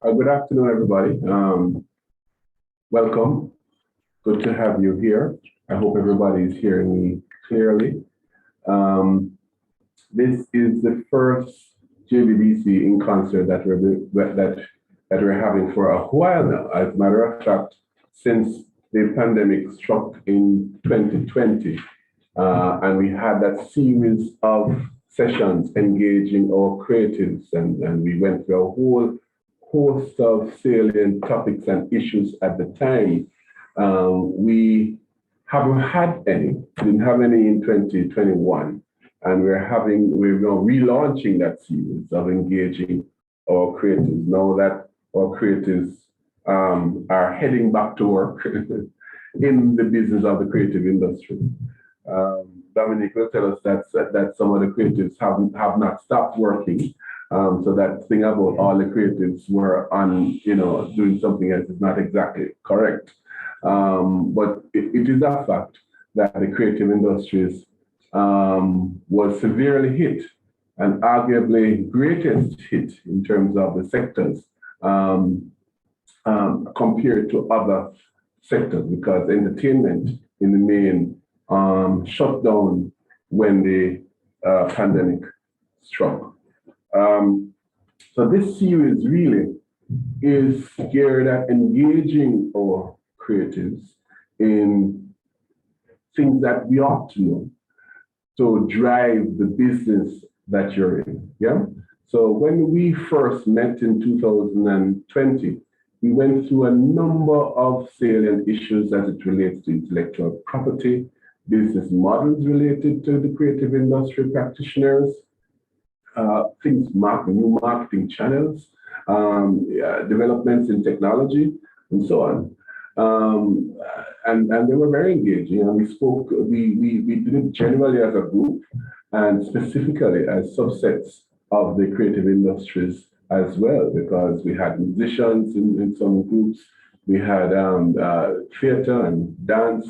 Good afternoon, everybody. Welcome. Good to have you here. I hope everybody is hearing me clearly. Um, this is the first JBDC in concert that we're having for a while now. As a matter of fact, since the pandemic struck in 2020, and we had that series of sessions engaging our creatives, and we went through a whole host of salient topics and issues at the time. We haven't had any, didn't have any in 2021, and we're now relaunching that series of engaging our creatives now that our creatives are heading back to work in the business of the creative industry. Dominic will tell us that some of the creatives have not stopped working. So that thing about all the creatives were on, doing something else is not exactly correct. But it is a fact that the creative industries was severely hit, and arguably greatest hit in terms of the sectors compared to other sectors, because entertainment in the main shut down when the pandemic struck. So this series really is geared at engaging our creatives in things that we ought to know to drive the business that you're in. Yeah. So when we first met in 2020, we went through a number of salient issues as it relates to intellectual property, business models related to the creative industry practitioners, new marketing channels, developments in technology, and so on. And they were very engaging. And we did it generally as a group and specifically as subsets of the creative industries as well, because we had musicians in some groups, we had theater and dance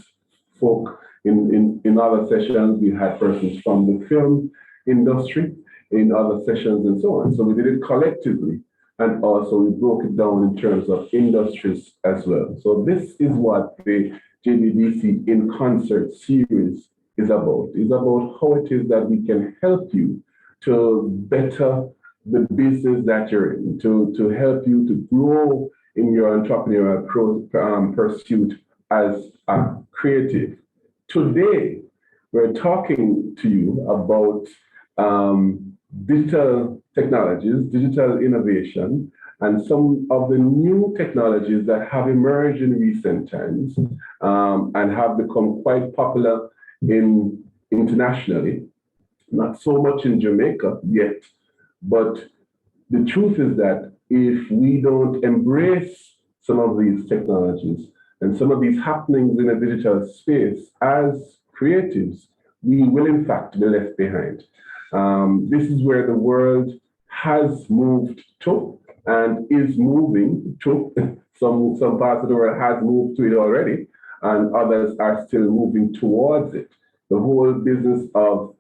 folk in other sessions, we had persons from the film industry in other sessions and so on. So we did it collectively, and also we broke it down in terms of industries as well. So this is what the JBDC in Concert series is about. It's about how it is that we can help you to better the business that you're in, to help you to grow in your entrepreneurial pursuit as a creative. Today, we're talking to you about digital technologies, digital innovation, and some of the new technologies that have emerged in recent times and have become quite popular internationally. Not so much in Jamaica yet, but the truth is that if we don't embrace some of these technologies and some of these happenings in a digital space as creatives, we will in fact be left behind. This is where the world has moved to and is moving to. Some parts of the world has moved to it already, and others are still moving towards it. The whole business of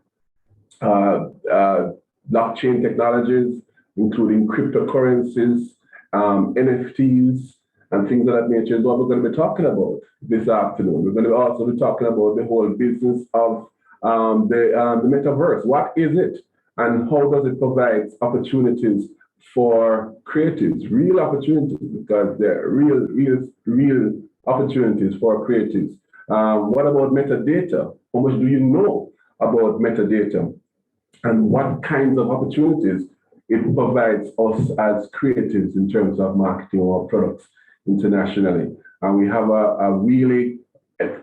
blockchain technologies, including cryptocurrencies, NFTs, and things of that nature is what we're going to be talking about this afternoon. We're going to also be talking about the whole business of the metaverse. What is it, and how does it provide opportunities for creatives, real opportunities, because there are real opportunities for creatives. What about metadata? How much do you know about metadata, and what kinds of opportunities it provides us as creatives in terms of marketing our products internationally? And we have a really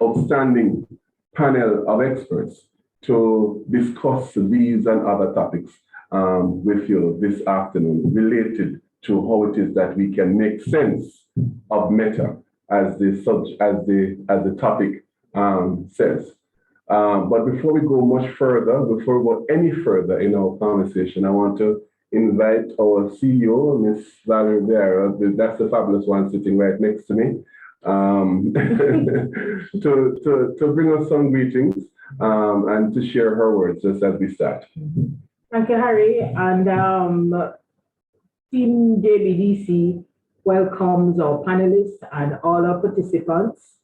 outstanding panel of experts to discuss these and other topics with you this afternoon related to how it is that we can make sense of meta as the topic says. But before we go much further, before we go any further in our conversation, I want to invite our CEO, Miss Valerie Vieira, that's the fabulous one sitting right next to me, to bring us some greetings and to share her words just as we start. Thank you, Harry. And Team JBDC welcomes our panelists and all our participants.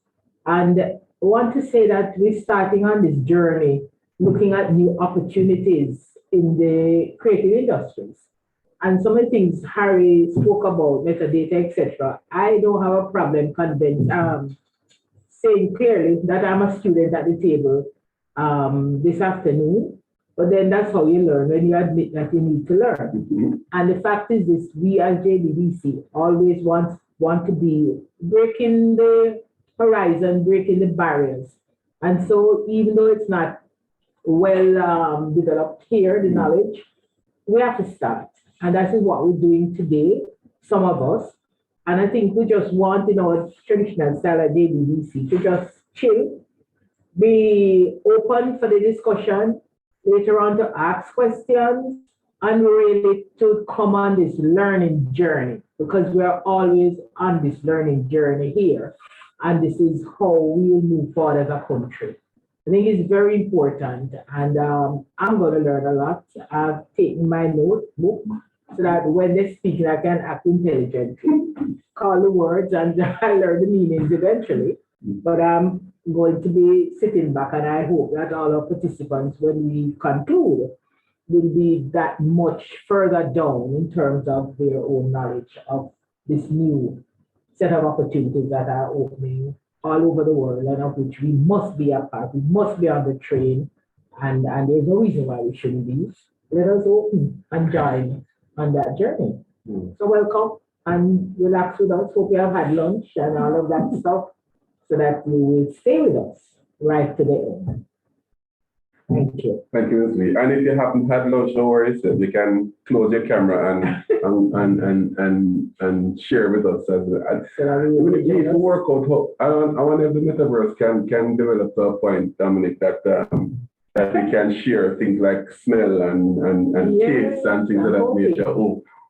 And I want to say that we're starting on this journey, looking at new opportunities in the creative industries. And some of the things Harry spoke about, metadata, etc. I don't have a problem saying clearly that I'm a student at the table this afternoon. But then that's how you learn, when you admit that you need to learn. Mhm. And the fact is this, we as JBDC always want to be breaking the horizon, breaking the barriers. And so even though it's not well developed here, the knowledge, we have to start. And that is what we're doing today, some of us. And I think we just want, in our traditional style at JBDC, to just chill, be open for the discussion, later on to ask questions, and really to come on this learning journey, because we're always on this learning journey here. And this is how we will move forward as a country. I think it's very important, and I'm going to learn a lot. I've taken my notebook so that when they're speaking, I can act intelligently, call the words, and I learn the meanings eventually. But I'm going to be sitting back, and I hope that all our participants, when we conclude, will be that much further down in terms of their own knowledge of this new set of opportunities that are opening all over the world, and of which we must be a part. We must be on the train, and there's no reason why we shouldn't be. Let us open and join on that journey. So welcome and relax with us. Hope you have had lunch and all of that stuff, so that you will stay with us right to the end. Thank you. Thank you, Ms. Lee. And if you haven't had lunch, no worries. You can close your camera and share with us. We need to work out how, I wonder if the metaverse can develop to a point, Dominic, that that we can share things like smell and taste and things of that nature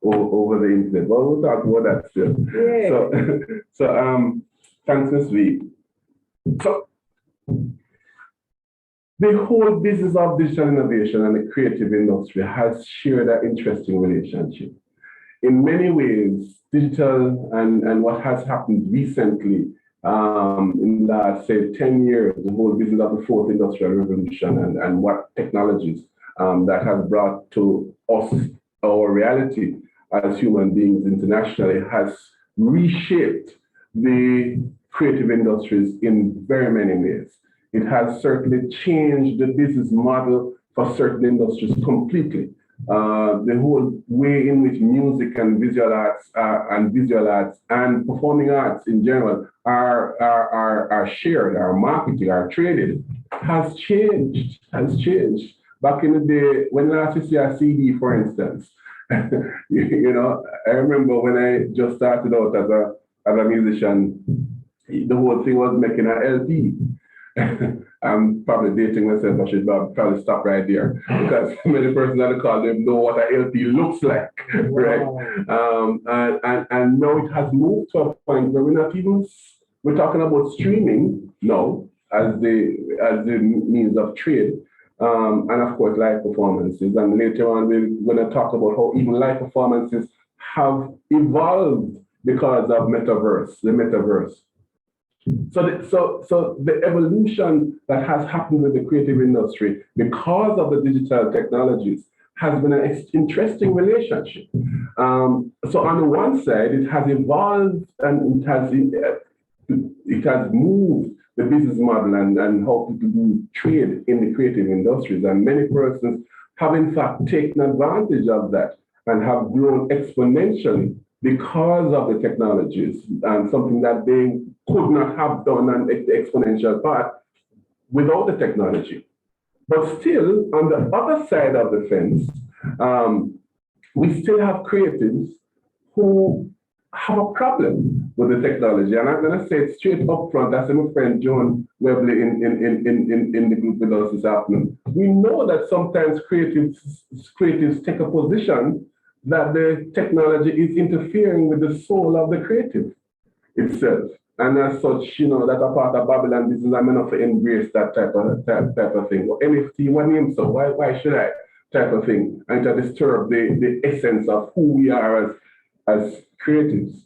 over the internet. Well, we'll talk about that still. Yeah. So thanks, Ms. Lee. So the whole business of digital innovation and the creative industry has shared an interesting relationship. In many ways, digital and what has happened recently in the last, say, 10 years, the whole business of the fourth industrial revolution and what technologies that have brought to us our reality as human beings internationally has reshaped the creative industries in very many ways. It has certainly changed the business model for certain industries completely. The whole way in which music and visual arts and performing arts in general are shared, are marketed, are traded, has changed. Back in the day, when last you see a CD, for instance, you know, I remember when I just started out as a musician, the whole thing was making an LP. I'm probably dating myself. I should probably stop right there, because many persons on the call don't know what an LP looks like, right? And now it has moved to a point where we're talking about streaming now as the means of trade, and of course live performances. And later on we're going to talk about how even live performances have evolved because of the metaverse. So the evolution that has happened with the creative industry because of the digital technologies has been an interesting relationship. So on the one side, it has evolved and it has moved the business model and how people do trade in the creative industries. And many persons have in fact taken advantage of that and have grown exponentially because of the technologies, and something that they could not have done on the exponential path without the technology. But still, on the other side of the fence, we still have creatives who have a problem with the technology. And I'm going to say it straight up front, as my friend John Webley in the group with us this afternoon. We know that sometimes creatives take a position that the technology is interfering with the soul of the creative itself. And as such, you know, that a part of Babylon business, I'm enough to embrace that type of thing. Or NFT, what name so? Why should I? Type of thing. And to disturb the essence of who we are as creatives.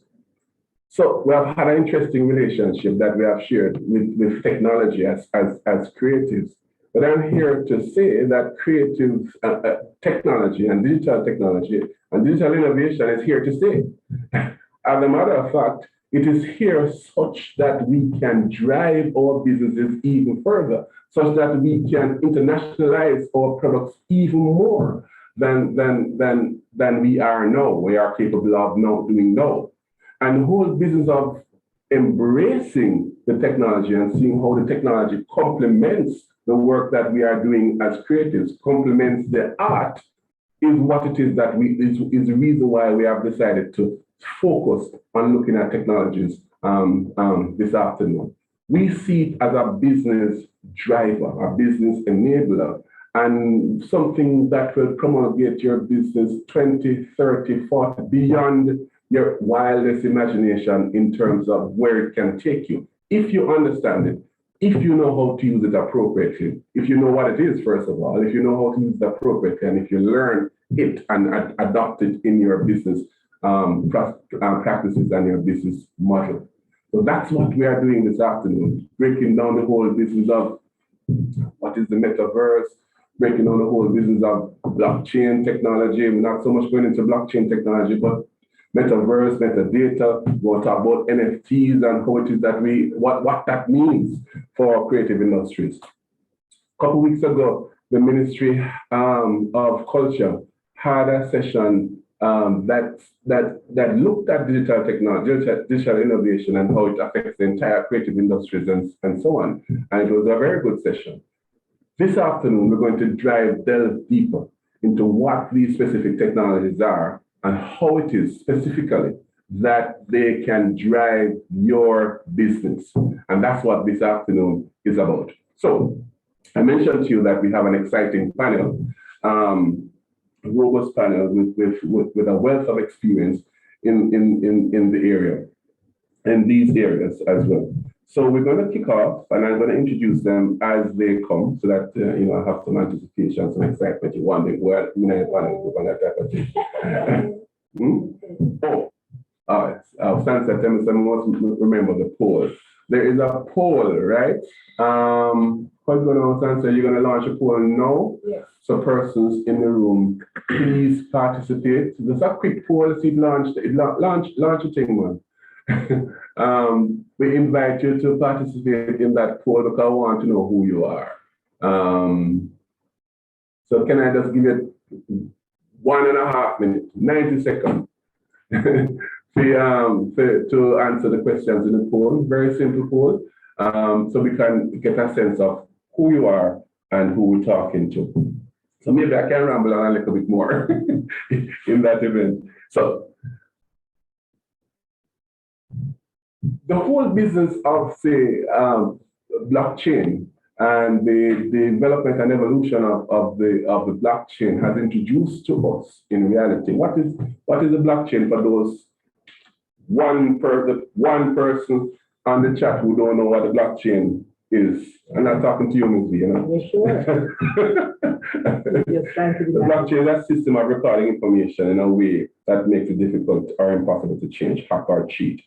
So we have had an interesting relationship that we have shared with technology as creatives. But I'm here to say that creative technology and digital innovation is here to stay. As a matter of fact, it is here such that we can drive our businesses even further, such that we can internationalize our products even more than we are now, we are capable of now doing now. And the whole business of embracing the technology and seeing how the technology complements the work that we are doing as creatives, complements the art, is what it is that is the reason why we have decided to focus on looking at technologies this afternoon. We see it as a business driver, a business enabler, and something that will promulgate your business 20, 30, 40, beyond your wildest imagination in terms of where it can take you. If you understand it, if you know how to use it appropriately, if you know what it is, first of all, if you know how to use it appropriately, and if you learn it and adopt it in your business practices and your business model. So that's what we are doing this afternoon, breaking down the whole business of what is the metaverse, breaking down the whole business of blockchain technology. We're not so much going into blockchain technology, but metaverse, metadata. We'll talk about NFTs and how it is that what that means for creative industries. A couple weeks ago, the Ministry of Culture had a session that looked at digital technology, digital innovation, and how it affects the entire creative industries and so on. And it was a very good session. This afternoon, we're going to delve deeper into what these specific technologies are and how it is specifically that they can drive your business. And that's what this afternoon is about. So I mentioned to you that we have an exciting panel, robust panel with a wealth of experience in the area, in these areas as well. So we're going to kick off, and I'm going to introduce them as they come, so that I have some anticipation, some excitement. You wonder where that type of thing. Sunset, tell me someone remember the poll. There is a poll, right? What's going on, Sansa? You're going to launch a poll now? Yes. So persons in the room, please participate. There's a quick poll. See, launch a thing, man. We invite you to participate in that poll because I want to know who you are. So can I just give you 1.5 minutes, 90 seconds to answer the questions in the poll? Very simple poll. So we can get a sense of who you are and who we're talking to. So maybe I can ramble on a little bit more in that event. So the whole business of, say, blockchain and the development and evolution of the blockchain has introduced to us in reality. What is the blockchain for those one person on the chat who don't know what the blockchain is? I'm not talking to you, Ms. V, Yeah, sure. The blockchain is a system of recording information in a way that makes it difficult or impossible to change, hack, or cheat.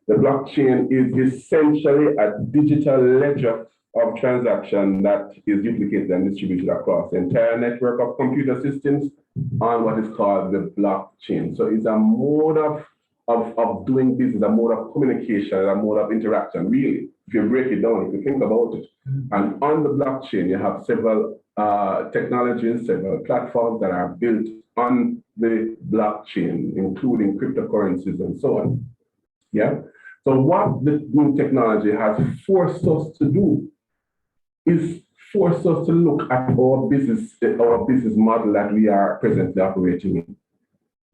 The blockchain is essentially a digital ledger of transaction that is duplicated and distributed across the entire network of computer systems on what is called the blockchain. So it's a mode of doing business, a mode of communication, a mode of interaction, really, if you break it down, if you think about it. And on the blockchain, you have several technologies, several platforms that are built on the blockchain, including cryptocurrencies and so on. Yeah. So what the new technology has forced us to do is force us to look at our business model that we are presently operating in.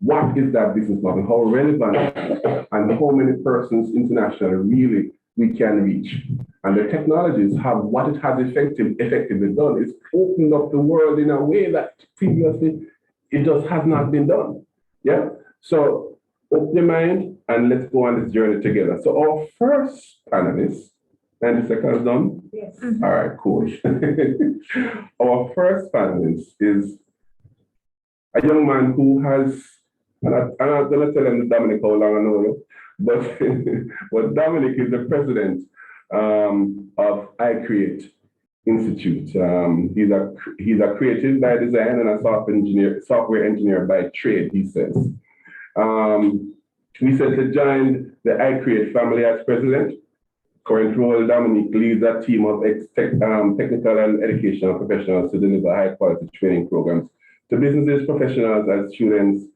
What is that business model? How relevant and how many persons internationally really we can reach? And the technologies have what it has effectively done is opened up the world in a way that previously it just has not been done. Yeah. So open your mind and let's go on this journey together. So our first panelist, 90 seconds done? Yes. All right, cool. Our first panelist is a young man who has, and I'm not going to tell him, Dominic, how long I know you, but but Dominic is the president of iCreate Institute. He's a creative by design and a software engineer by trade, he says. Recently joined the iCreate family as president. Current role, Dominic leads a team of technical and educational professionals to deliver high quality training programs to businesses, professionals, and students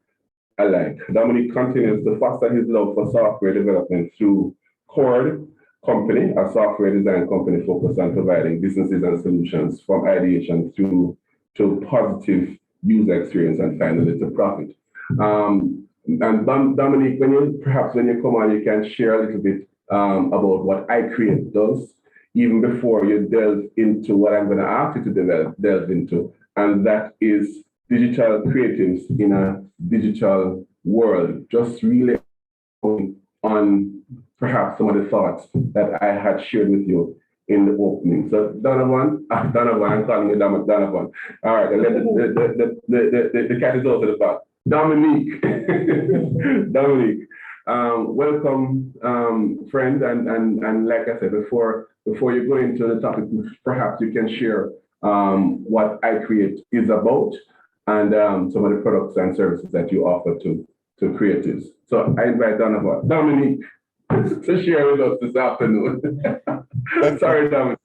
alike. Dominic continues to foster his love for software development through Cord Company, a software design company focused on providing businesses and solutions from ideation through to positive user experience and finally to profit. And Dominic, when you come on, you can share a little bit about what iCreate does, even before you delve into what I'm going to ask you to delve into, and that is digital creatives in a digital world. Just really on perhaps some of the thoughts that I had shared with you in the opening. So Donovan, I'm calling you Donovan. All right, the cat is out of the bag. Dominique, Dominique, welcome, friend, and like I said before you go into the topic, perhaps you can share what iCreate is about and some of the products and services that you offer to creatives. So I invite Dominique to share with us this afternoon. Sorry, Dominique.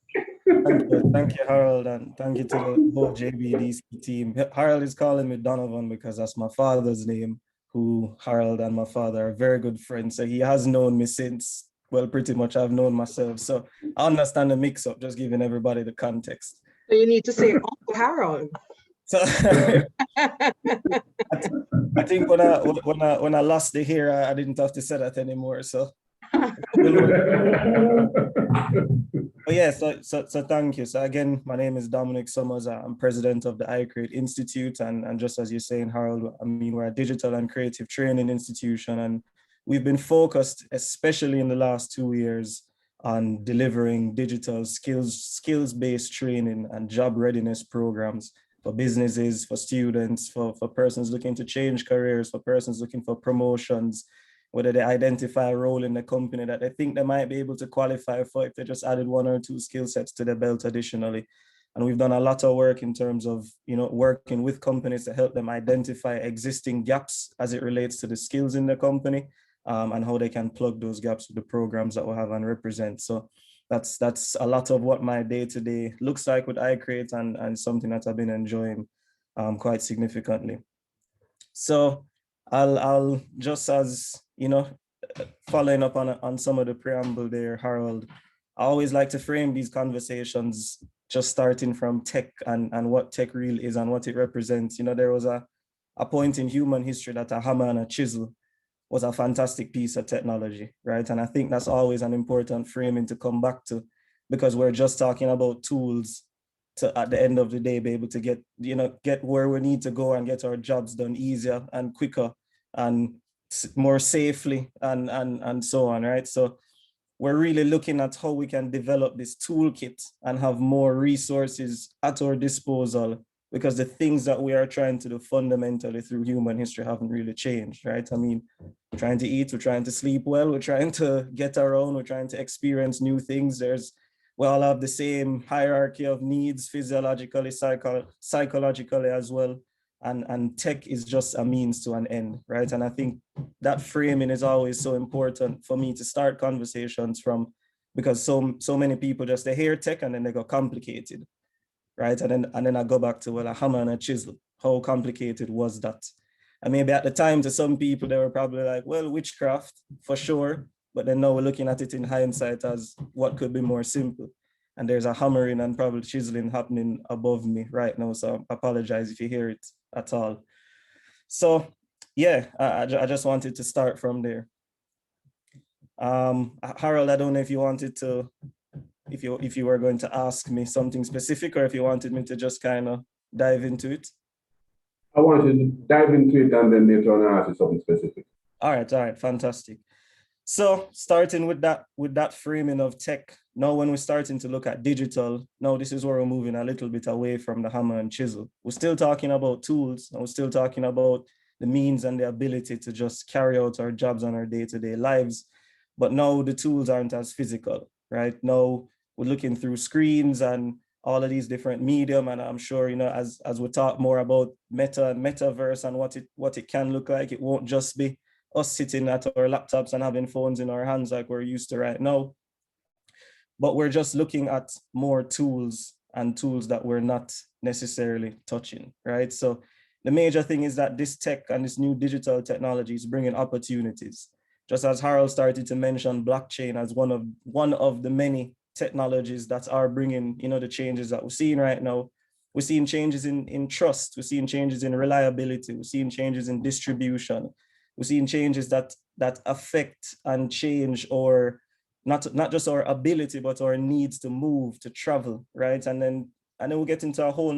Thank you, Harold, and thank you to the whole JBDC team. Harold is calling me Donovan because that's my father's name, who Harold and my father are very good friends. So he has known me since, well, pretty much I've known myself. So I understand the mix-up, just giving everybody the context. So you need to say Uncle Harold. So I think when I lost the hair, I didn't have to say that anymore. So. But yeah, so thank you. So again, my name is Dominic Summers. I'm president of the iCreate Institute, and just as you're saying, Harold, I mean, we're a digital and creative training institution, and we've been focused, especially in the last 2 years, on delivering digital skills-based training and job readiness programs for businesses, for students, for persons looking to change careers, for persons looking for promotions, whether they identify a role in the company that they think they might be able to qualify for if they just added 1 or 2 skill sets to their belt additionally. And we've done a lot of work in terms of, working with companies to help them identify existing gaps as it relates to the skills in the company and how they can plug those gaps with the programs that we have and represent. So that's a lot of what my day-to-day looks like with iCreate and something that I've been enjoying quite significantly. So I'll just as, following up on some of the preamble there, Harold, I always like to frame these conversations just starting from tech and what tech really is and what it represents. There was a point in human history that a hammer and a chisel was a fantastic piece of technology, right? And I think that's always an important framing to come back to, because we're just talking about tools to, at the end of the day, be able to get where we need to go and get our jobs done easier and quicker and more safely and so on, right? So we're really looking at how we can develop this toolkit and have more resources at our disposal, because the things that we are trying to do fundamentally through human history haven't really changed, right? I mean, we're trying to eat, we're trying to sleep well, we're trying to get around, we're trying to experience new things. We all have the same hierarchy of needs, physiologically, psychologically as well. And tech is just a means to an end, right? And I think that framing is always so important for me to start conversations from, because so many people just, they hear tech and then they go complicated, right? And then I go back to, well, a hammer and a chisel. How complicated was that? And maybe at the time to some people, they were probably like, well, witchcraft for sure. But then now we're looking at it in hindsight as what could be more simple. And there's a hammering and probably chiseling happening above me right now. So I apologize if you hear it at all. So yeah, I just wanted to start from there. Harold, I don't know if you wanted to, if you were going to ask me something specific, or if you wanted me to just kind of dive into it. I wanted to dive into it and then later on ask you something specific. All right, fantastic. So starting with that framing of tech, now when we're starting to look at digital, now this is where we're moving a little bit away from the hammer and chisel. We're still talking about tools, and we're still talking about the means and the ability to just carry out our jobs and our day-to-day lives. But now the tools aren't as physical, right? Now we're looking through screens and all of these different medium. And I'm sure, as we talk more about meta and metaverse and what it can look like, it won't just be us sitting at our laptops and having phones in our hands like we're used to right now. But we're just looking at more tools and tools that we're not necessarily touching, right? So the major thing is that this tech and this new digital technology is bringing opportunities. Just as Harold started to mention blockchain as one of the many technologies that are bringing, the changes that we're seeing right now. We're seeing changes in trust. We're seeing changes in reliability. We're seeing changes in distribution. We're seeing changes that affect and change or not just our ability, but our needs to move, to travel, right? And then we'll get into a whole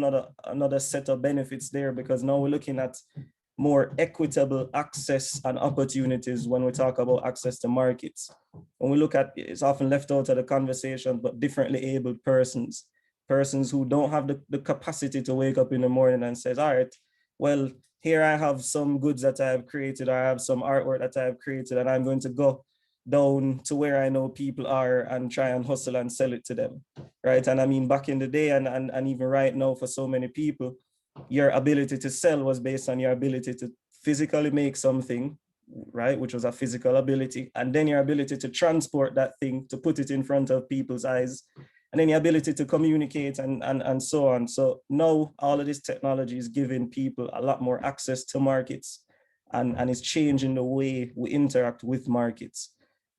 another set of benefits there, because now we're looking at more equitable access and opportunities when we talk about access to markets. When we look at, it's often left out of the conversation, but differently abled persons who don't have the capacity to wake up in the morning and says, all right, well, here I have some goods that I have created, or I have some artwork that I have created, and I'm going to go down to where I know people are and try and hustle and sell it to them, right? And I mean, back in the day and even right now for so many people, your ability to sell was based on your ability to physically make something, right? Which was a physical ability. And then your ability to transport that thing, to put it in front of people's eyes, and then your ability to communicate and so on. So now all of this technology is giving people a lot more access to markets, and it's changing the way we interact with markets.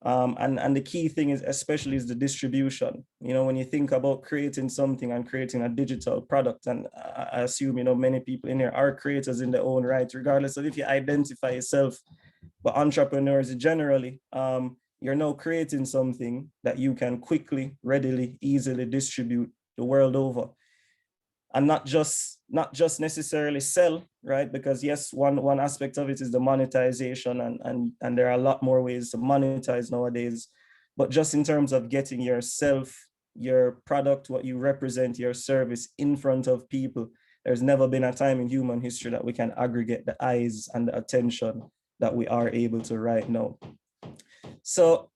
And the key thing is the distribution. When you think about creating something and creating a digital product, and I assume, many people in here are creators in their own right, regardless of if you identify yourself, but entrepreneurs generally, you're now creating something that you can quickly, readily, easily distribute the world over. And not just necessarily sell, right? Because yes, one aspect of it is the monetization, and there are a lot more ways to monetize nowadays. But just in terms of getting yourself, your product, what you represent, your service in front of people, there's never been a time in human history that we can aggregate the eyes and the attention that we are able to right now. So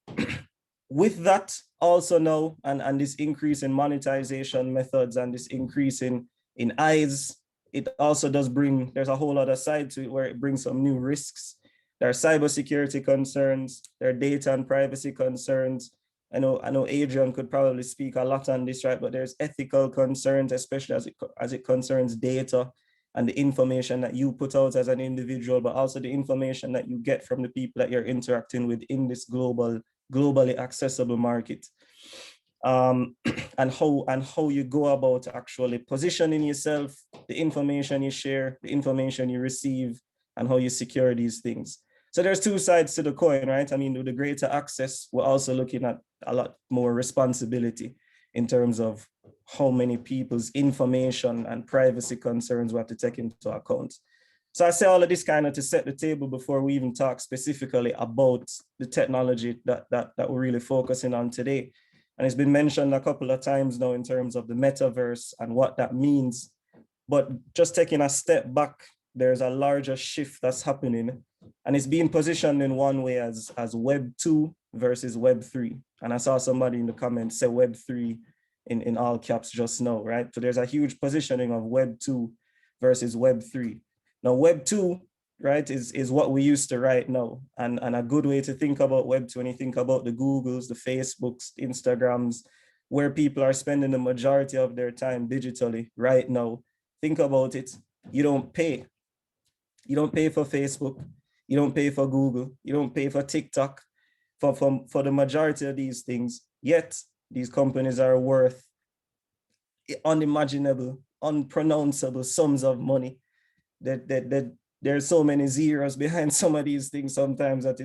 with that also now, and this increase in monetization methods and this increase in eyes, it also does bring, there's a whole other side to it where it brings some new risks. There are cybersecurity concerns, there are data and privacy concerns. I know Adrian could probably speak a lot on this, right? But there's ethical concerns, especially as it concerns data and the information that you put out as an individual, but also the information that you get from the people that you're interacting with in this globally accessible market. And how you go about actually positioning yourself, the information you share, the information you receive, and how you secure these things. So there's two sides to the coin, right? I mean, with the greater access, we're also looking at a lot more responsibility in terms of how many people's information and privacy concerns we have to take into account. So I say all of this kind of to set the table before we even talk specifically about the technology that we're really focusing on today. And it's been mentioned a couple of times now in terms of the metaverse and what that means. But just taking a step back, there's a larger shift that's happening, and it's being positioned in one way as Web 2 versus Web 3. And I saw somebody in the comments say Web 3 in all caps just now, right? So there's a huge positioning of Web 2 versus Web 3. Now, Web 2, right, is what we used to right now. And a good way to think about Web 2, when you think about the Googles, the Facebooks, Instagrams, where people are spending the majority of their time digitally right now, think about it. You don't pay. You don't pay for Facebook. You don't pay for Google. You don't pay for TikTok for the majority of these things. Yet, these companies are worth unimaginable, unpronounceable sums of money. That there are so many zeros behind some of these things sometimes that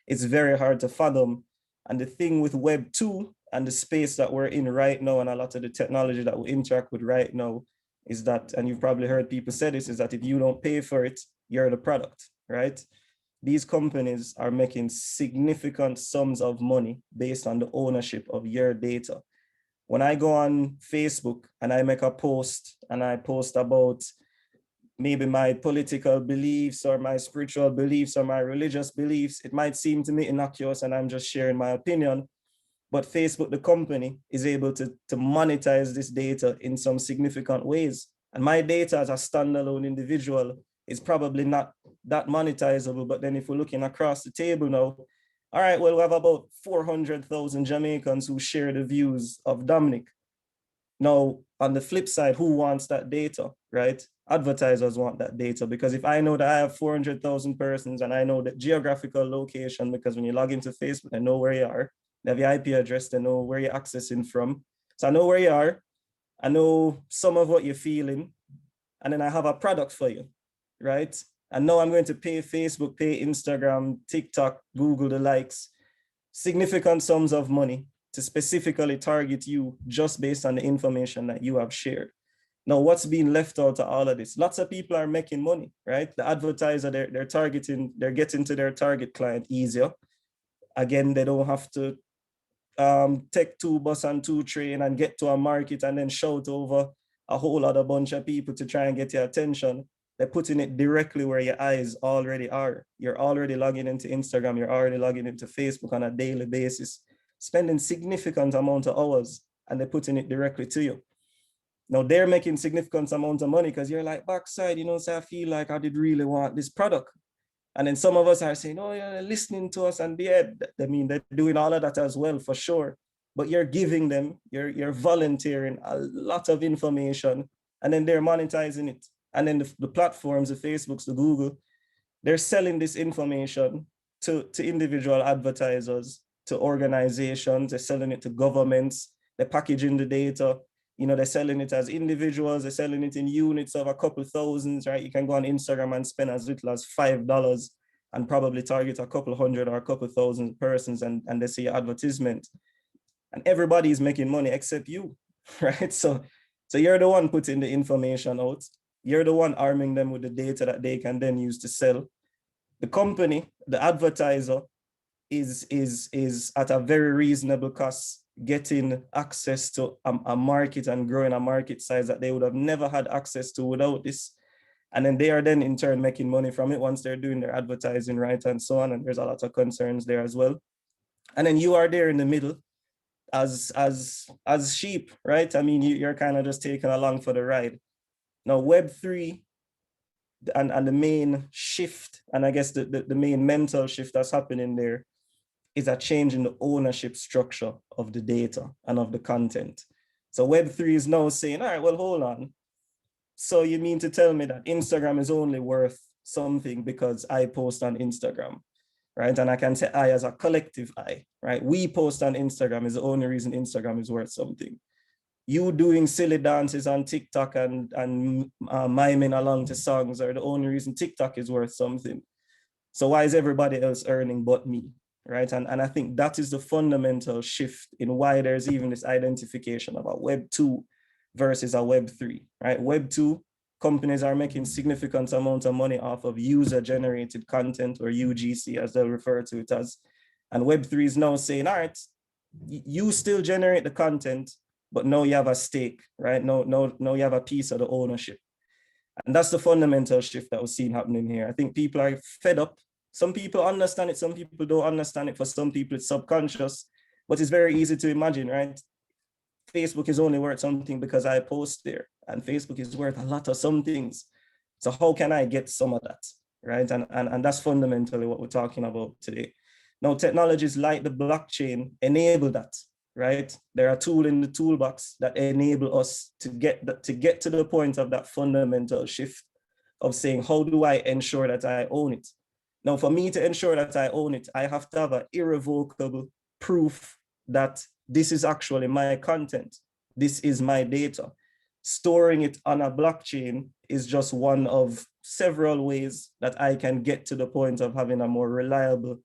it's very hard to fathom. And the thing with Web 2 and the space that we're in right now, and a lot of the technology that we interact with right now, is that, and you've probably heard people say this, is that if you don't pay for it, you're the product, right? These companies are making significant sums of money based on the ownership of your data. When I go on Facebook and I make a post and I post about maybe my political beliefs or my spiritual beliefs or my religious beliefs, it might seem to me innocuous and I'm just sharing my opinion. But Facebook, the company, is able to monetize this data in some significant ways. And my data as a standalone individual is probably not that monetizable. But then if we're looking across the table now, all right, well, we have about 400,000 Jamaicans who share the views of Dominic. Now, on the flip side, who wants that data, right? Advertisers want that data, because if I know that I have 400,000 persons and I know the geographical location, because when you log into Facebook, I know where you are. They have your IP address, they know where you're accessing from. So I know where you are. I know some of what you're feeling. And then I have a product for you, right? And now I'm going to pay Facebook, pay Instagram, TikTok, Google, the likes, significant sums of money to specifically target you just based on the information that you have shared. Now, what's being left out of all of this? Lots of people are making money, right? The advertiser, they're targeting, they're getting to their target client easier. Again, they don't have to take 2 bus and 2 train and get to a market and then shout over a whole other bunch of people to try and get your attention. They're putting it directly where your eyes already are. You're already logging into Instagram, you're already logging into Facebook on a daily basis, spending significant amount of hours, and they're putting it directly to you. Now they're making significant amount of money because you're like, backside, you know, so I feel like I did really want this product. And then some of us are saying, oh, yeah, they're listening to us, and I mean, they're doing all of that as well, for sure. But you're giving them, you're volunteering a lot of information, and then they're monetizing it. And then the platforms, the Facebooks, the Google, they're selling this information to individual advertisers, to organizations, they're selling it to governments, they're packaging the data, you know, they're selling it as individuals, they're selling it in units of a couple thousands, right? You can go on Instagram and spend as little as $5 and probably target a couple hundred or a couple thousand persons, and they see your advertisement. And everybody is making money except you, right? So you're the one putting the information out. You're the one arming them with the data that they can then use to sell. The company, the advertiser, is at a very reasonable cost getting access to a market and growing a market size that they would have never had access to without this. And then they are then in turn making money from it once they're doing their advertising right and so on. And there's a lot of concerns there as well. And then you are there in the middle as sheep, right? I mean, you're kind of just taken along for the ride. Now, Web3 and the main shift, and I guess the main mental shift that's happening there, is a change in the ownership structure of the data and of the content. So Web3 is now saying, all right, well, hold on. So you mean to tell me that Instagram is only worth something because I post on Instagram, right? And I can say I as a collective I, right? We post on Instagram is the only reason Instagram is worth something. You doing silly dances on TikTok and miming along to songs are the only reason TikTok is worth something. So why is everybody else earning but me, right? And I think that is the fundamental shift in why there's even this identification of a Web 2 versus a Web 3, right? Web 2, companies are making significant amounts of money off of user-generated content, or UGC as they'll refer to it as. And Web 3 is now saying, all right, you still generate the content, but now you have a stake, right? Now you have a piece of the ownership. And that's the fundamental shift that we're seeing happening here. I think people are fed up. Some people understand it, some people don't understand it. For some people, it's subconscious, but it's very easy to imagine, right? Facebook is only worth something because I post there, and Facebook is worth a lot of some things. So how can I get some of that, right? And that's fundamentally what we're talking about today. Now, technologies like the blockchain enable that, right? There are tools in the toolbox that enable us to get to the point of that fundamental shift of saying, how do I ensure that I own it? Now, for me to ensure that I own it, I have to have an irrevocable proof that this is actually my content. This is my data. Storing it on a blockchain is just one of several ways that I can get to the point of having a more reliable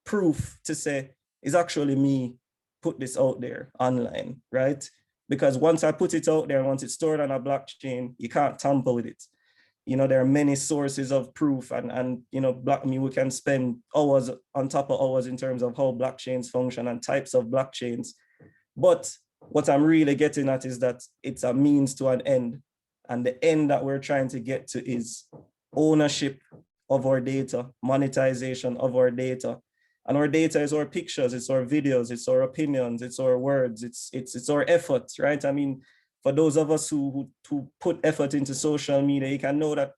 proof to say, it's actually me put this out there online, right? Because once I put it out there, once it's stored on a blockchain, you can't tamper with it. You know, there are many sources of proof, and you know, we can spend hours on top of hours in terms of how blockchains function and types of blockchains. But what I'm really getting at is that it's a means to an end. And the end that we're trying to get to is ownership of our data, monetization of our data. And our data is our pictures, it's our videos, it's our opinions, it's our words, it's our efforts, right? I mean, for those of us who put effort into social media, you can know that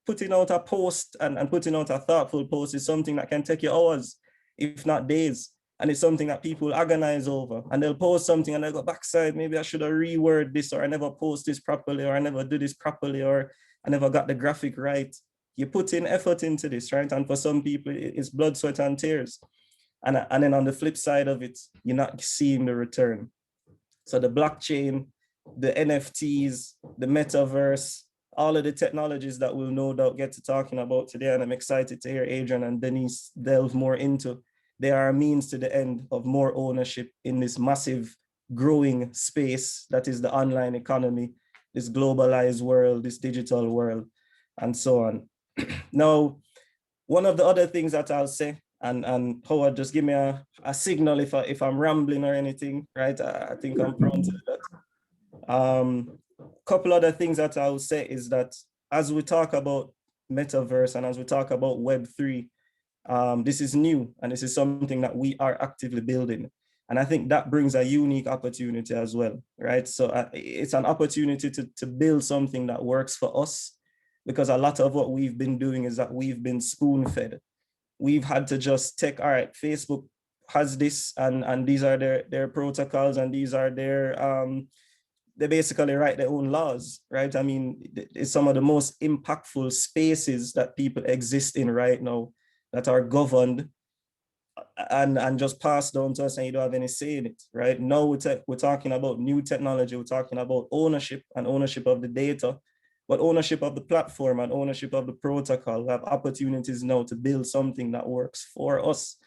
putting out a post and putting out a thoughtful post is something that can take you hours, if not days. And it's something that people agonize over. And they'll post something and they'll go backside, maybe I should have reworded this, or I never post this properly, or I never do this properly, or I never got the graphic right. You put in effort into this, right? And for some people, it's blood, sweat, and tears. And then on the flip side of it, you're not seeing the return. So the blockchain, the NFTs, the metaverse, all of the technologies that we'll no doubt get to talking about today, and I'm excited to hear Adrian and Denise delve more into, they are a means to the end of more ownership in this massive growing space that is the online economy, this globalized world, this digital world, and so on. Now, one of the other things that I'll say, and Howard, just give me a signal if I'm rambling or anything, right? I think I'm prone to that. Couple other things that I will say is that as we talk about metaverse and as we talk about Web3, this is new and this is something that we are actively building. And I think that brings a unique opportunity as well, right? So it's an opportunity to build something that works for us, because a lot of what we've been doing is that we've been spoon-fed. We've had to just take, all right, Facebook has this and these are their protocols and these are they basically write their own laws, right? I mean, it's some of the most impactful spaces that people exist in right now that are governed and just passed down to us and you don't have any say in it, right? Now we're talking about new technology, we're talking about ownership and ownership of the data, but ownership of the platform and ownership of the protocol. We have opportunities now to build something that works for us.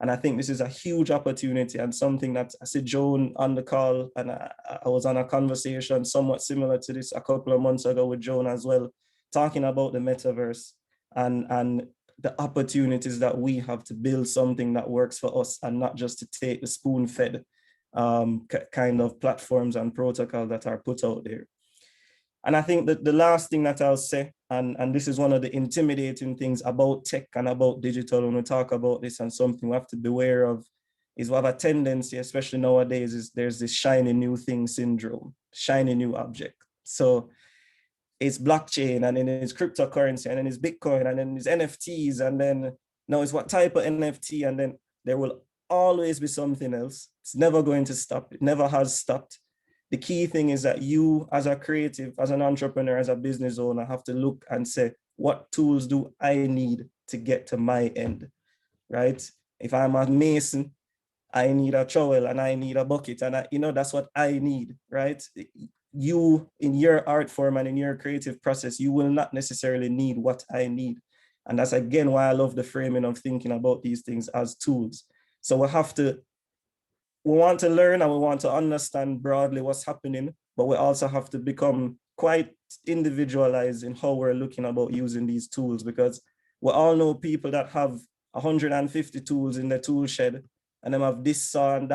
And I think this is a huge opportunity and something that I see Joan on the call, and I was on a conversation somewhat similar to this a couple of months ago with Joan as well, talking about the metaverse and the opportunities that we have to build something that works for us and not just to take the spoon-fed kind of platforms and protocol that are put out there. And I think that the last thing that I'll say, and this is one of the intimidating things about tech and about digital when we talk about this, and something we have to beware of, is we have a tendency, especially nowadays, is there's this shiny new thing syndrome, shiny new object. So it's blockchain, and then it's cryptocurrency, and then it's Bitcoin, and then it's NFTs, and then now it's what type of NFT, and then there will always be something else. It's never going to stop. It never has stopped. The key thing is that you, as a creative, as an entrepreneur, as a business owner, have to look and say, what tools do I need to get to my end, right? If I'm a mason, I need a trowel and I need a bucket, and that's what I need, right? You, in your art form and in your creative process, you will not necessarily need what I need. And that's again why I love the framing of thinking about these things as tools. So we want to learn and we want to understand broadly what's happening, but we also have to become quite individualized in how we're looking about using these tools, because we all know people that have 150 tools in their tool shed, and them have this saw and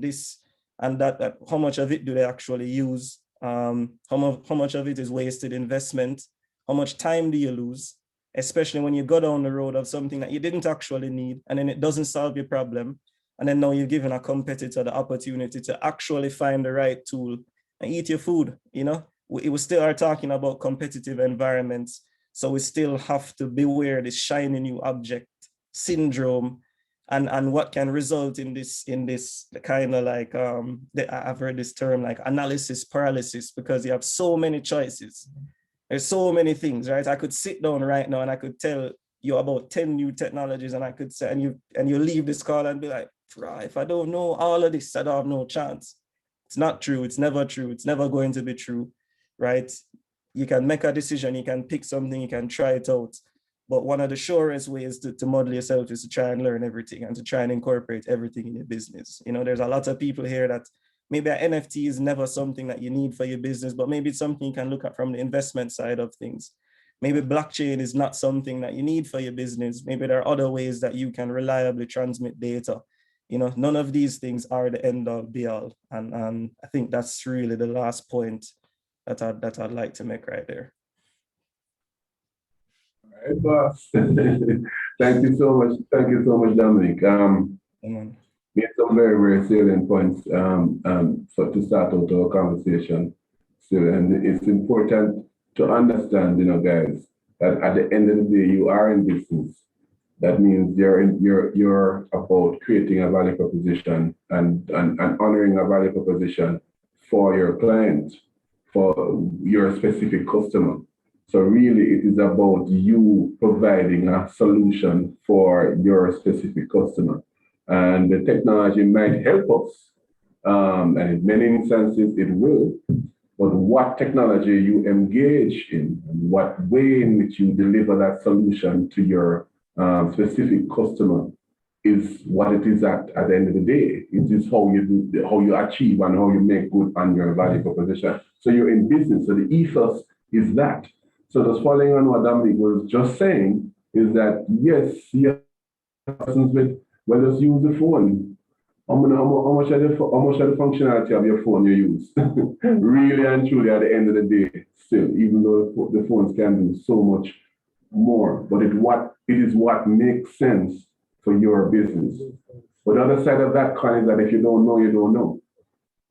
this and that. How much of it do they actually use? How much of it is wasted investment? How much time do you lose? Especially when you go down the road of something that you didn't actually need, and then it doesn't solve your problem. And then now you're giving a competitor the opportunity to actually find the right tool and eat your food. We still are talking about competitive environments. So we still have to beware this shiny new object syndrome and what can result in this kind of like, I've heard this term like analysis paralysis, because you have so many choices. There's so many things, right? I could sit down right now and I could tell you about 10 new technologies, and I could say, and you leave this call and be like, if I don't know all of this, I don't have no chance. It's not true. It's never true. It's never going to be true, right? You can make a decision. You can pick something. You can try it out. But one of the surest ways to model yourself is to try and learn everything and to try and incorporate everything in your business. There's a lot of people here that maybe an NFT is never something that you need for your business, but maybe it's something you can look at from the investment side of things. Maybe blockchain is not something that you need for your business. Maybe there are other ways that you can reliably transmit data. None of these things are the end all be all. And I think that's really the last point that I'd like to make right there. All right, boss. Thank you so much. Thank you so much, Dominic. We had some very, very salient points so to start out our conversation. So, and it's important to understand, guys, that at the end of the day, you are in business. That means you're about creating a value proposition and honoring a value proposition for your client, for your specific customer. So really, it is about you providing a solution for your specific customer. And the technology might help us, and in many instances it will, but what technology you engage in and what way in which you deliver that solution to your specific customer is what it is at the end of the day. It is how you achieve and how you make good on your value proposition. So you're in business, so the ethos is that. So just following on what Dominic was just saying is that yes, you have with, well, just use the phone. How much of the functionality of your phone you use? Really and truly at the end of the day, still, even though the phones can do so much more, but it is what makes sense for your business. But the other side of that coin is that if you don't know, you don't know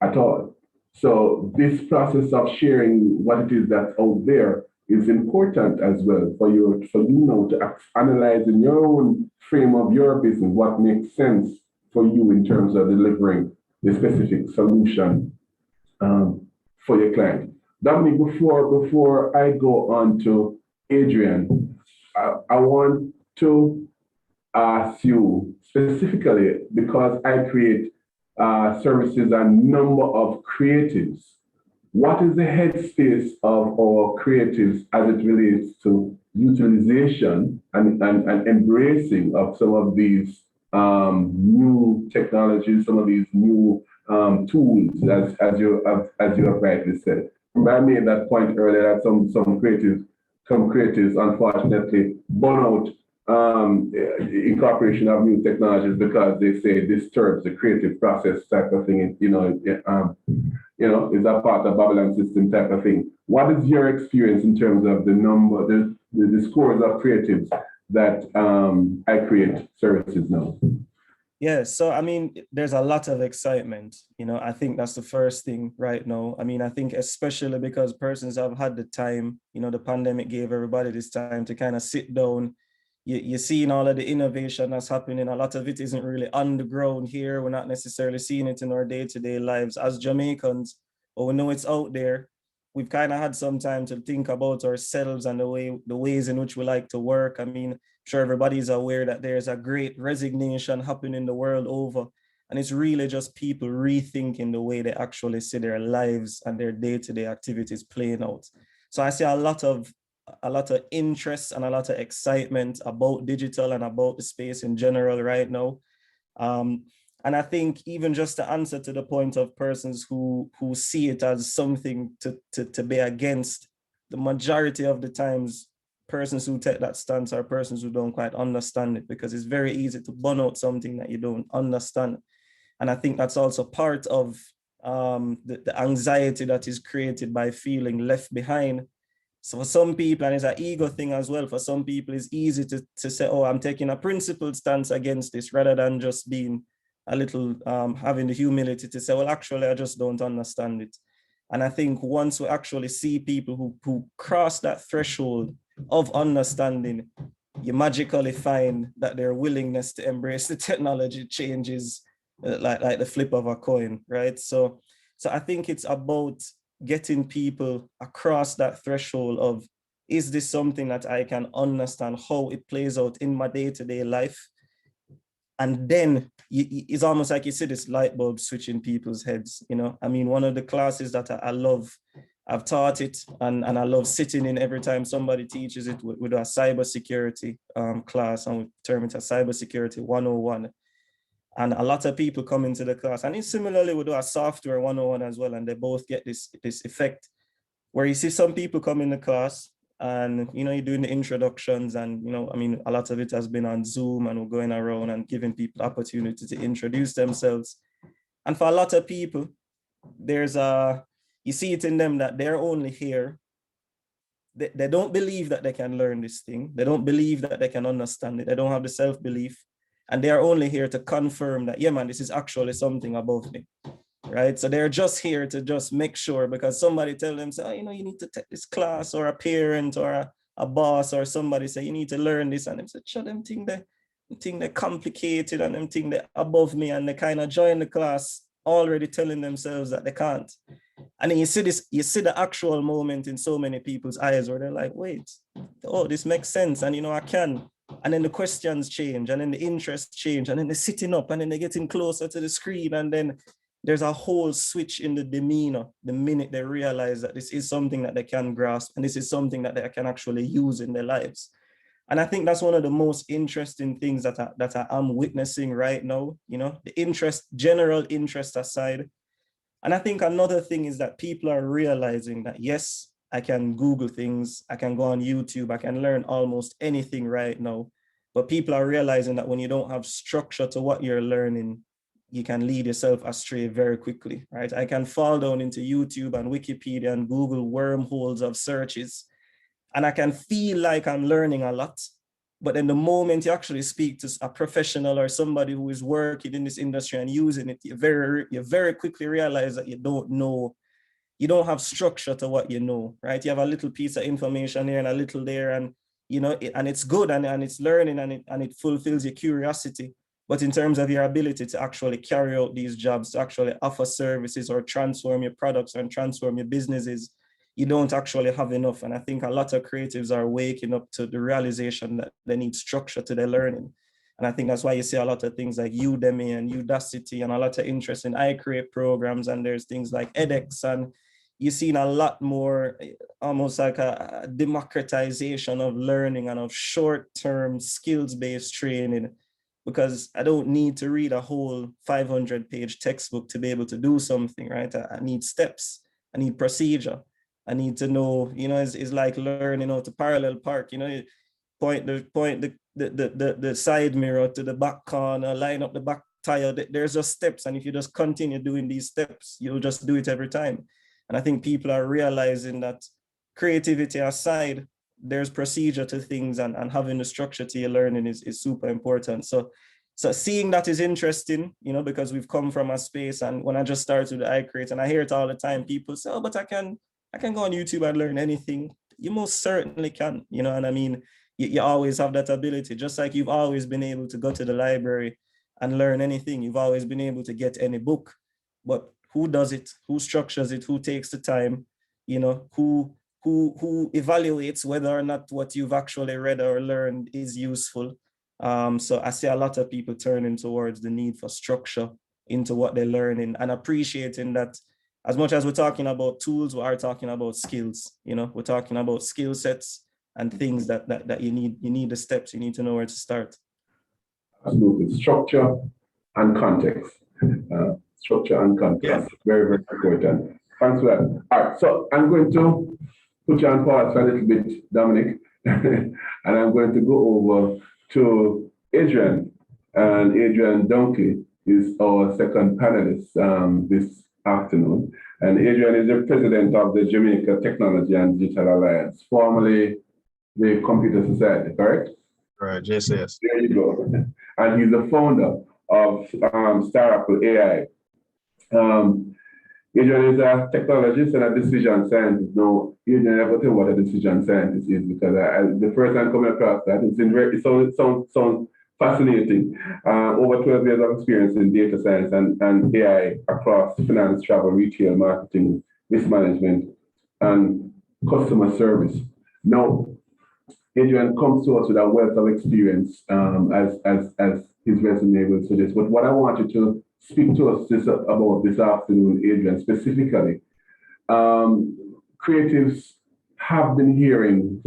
at all. So this process of sharing what it is that's out there is important as well for you now to analyze in your own frame of your business what makes sense for you in terms of delivering the specific solution for your client. Dominic, before I go on to Adrian, I want to ask you specifically, because I create services and number of creatives. What is the headspace of our creatives as it relates to utilization and embracing of some of these new technologies, some of these new tools, as you have rightly said? I made that point earlier that some creatives unfortunately burn out incorporation of new technologies because they say it disturbs the creative process type of thing. Is that part of Babylon system type of thing? What is your experience in terms of the number, the scores of creatives that I create services now? Yeah, so I mean, there's a lot of excitement. I think that's the first thing right now. I mean, I think especially because persons have had the time, the pandemic gave everybody this time to kind of sit down. You're seeing all of the innovation that's happening. A lot of it isn't really on the ground here. We're not necessarily seeing it in our day-to-day lives as Jamaicans, but we know it's out there. We've kind of had some time to think about ourselves and the ways in which we like to work. I mean, I'm sure everybody's aware that there's a great resignation happening the world over. And it's really just people rethinking the way they actually see their lives and their day-to-day activities playing out. So I see a lot of interest and a lot of excitement about digital and about the space in general right now. And I think even just to answer to the point of persons who see it as something to be against, the majority of the times, persons who take that stance are persons who don't quite understand it, because it's very easy to burn out something that you don't understand. And I think that's also part of the anxiety that is created by feeling left behind. So for some people, and it's an ego thing as well, for some people it's easy to say, oh, I'm taking a principled stance against this, rather than just being a little, having the humility to say, well, actually, I just don't understand it. And I think once we actually see people who cross that threshold of understanding, you magically find that their willingness to embrace the technology changes like the flip of a coin, right? So I think it's about getting people across that threshold of, is this something that I can understand how it plays out in my day-to-day life? And then it's almost like you see this light bulb switch in people's heads. I mean, one of the classes that I love, I've taught it, and I love sitting in every time somebody teaches it. We do a cybersecurity class, and we term it a cybersecurity 101. And a lot of people come into the class, and similarly, we do a software 101 as well, and they both get this effect where you see some people come in the class, and you're doing the introductions, and I mean, a lot of it has been on Zoom, and we're going around and giving people the opportunity to introduce themselves. And for a lot of people, there's a you see it in them that they're only here. They don't believe that they can learn this thing. They don't believe that they can understand it. They don't have the self-belief. And they are only here to confirm that, yeah, man, this is actually something above me, right? So they're just here to just make sure, because somebody tell them, say, oh, you know, you need to take this class, or a parent or a boss or somebody say, you need to learn this. And them say, sure, them think they're complicated, and them think they're above me, and they kind of join the class already telling themselves that they can't. And then you see the actual moment in so many people's eyes where they're like, wait, oh, this makes sense. And, you know, I can. And then the questions change, and then the interests change, and then they're sitting up, and then they're getting closer to the screen. And then there's a whole switch in the demeanor the minute they realize that this is something that they can grasp, and this is something that they can actually use in their lives. And I think that's one of the most interesting things that I am witnessing right now, you know, the interest, general interest aside. And I think another thing is that people are realizing that, yes, I can Google things, I can go on YouTube, I can learn almost anything right now. But people are realizing that when you don't have structure to what you're learning, you can lead yourself astray very quickly, right? I can fall down into YouTube and Wikipedia and Google wormholes of searches, and I can feel like I'm learning a lot. But then the moment you actually speak to a professional or somebody who is working in this industry and using it, you very quickly realize that you don't know, you don't have structure to what you know, right? You have a little piece of information here and a little there, and you know, and it's good, and it's learning, and it fulfills your curiosity. But in terms of your ability to actually carry out these jobs, to actually offer services or transform your products and transform your businesses, you don't actually have enough. And I think a lot of creatives are waking up to the realization that they need structure to their learning. And I think that's why you see a lot of things like Udemy and Udacity, and a lot of interest in iCreate programs. And there's things like edX, and you've seen a lot more, almost like a democratization of learning and of short-term skills-based training, because I don't need to read a whole 500-page textbook to be able to do something, right? I need steps, I need procedure. I need to know, you know, it's like learning how to parallel park, you know, you point the side mirror to the back corner, line up the back tire. There's just steps. And if you just continue doing these steps, you'll just do it every time. And I think people are realizing that creativity aside, there's procedure to things, and having the structure to your learning is super important. So seeing that is interesting, you know, because we've come from a space, and when I just started with iCreate, and I hear it all the time, people say, oh, but I can go on YouTube and learn anything. You most certainly can, you know, and I mean, you always have that ability, just like you've always been able to go to the library and learn anything. You've always been able to get any book, but who does it? Who structures it? Who takes the time? You know, who evaluates whether or not what you've actually read or learned is useful? So I see a lot of people turning towards the need for structure into what they're learning, and appreciating that as much as we're talking about tools, we are talking about skills. You know, we're talking about skill sets and things that you need the steps, you need to know where to start. Absolutely. Structure and context. Structure and context. Yeah. Very, very important. Thanks for that. All right, so I'm going to put you on pause for a little bit, Dominic, and I'm going to go over to Adrian. And Adrian Donkey is our second panelist this afternoon. And Adrian is the president of the Jamaica Technology and Digital Alliance, formerly the Computer Society, correct? Right, JCS. There you go. And he's the founder of Starapple AI. Adrian is a technologist and a decision scientist. Now, Adrian, I will tell you what a decision scientist is, because the first time coming across that, it sounds fascinating. Over 12 years of experience in data science and AI across finance, travel, retail, marketing, risk management, and customer service. Now, Adrian comes to us with a wealth of experience, as his resume will suggest. But what I want you to speak to us about this afternoon, Adrian, specifically, creatives have been hearing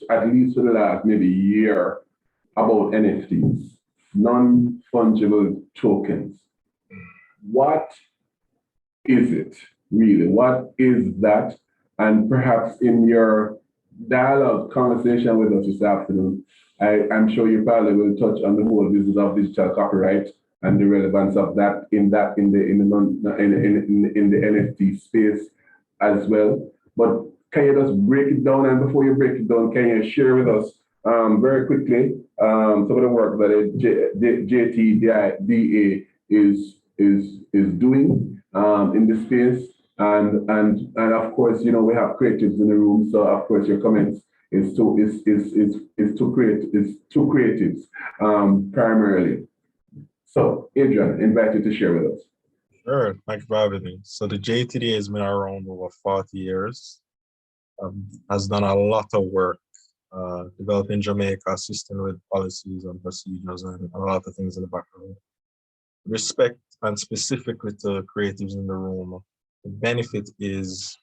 at least for the last maybe year, about NFTs, non-fungible tokens. What is it really? What is that? And perhaps in your dialogue conversation with us this afternoon, I'm sure you probably will touch on the whole business of digital copyright and the relevance of that in the NFT space, as well. But can you just break it down? And before you break it down, can you share with us very quickly some of the work that JTDA is doing in this space? And of course, you know, we have creatives in the room, so of course your comments is to creatives primarily. So Adrian, invite you to share with us. Sure, thank you for having me. So the JTDA has been around over 40 years, has done a lot of work developing Jamaica, assisting with policies and procedures and a lot of things in the background. Respect and specifically to creatives in the room, the benefit is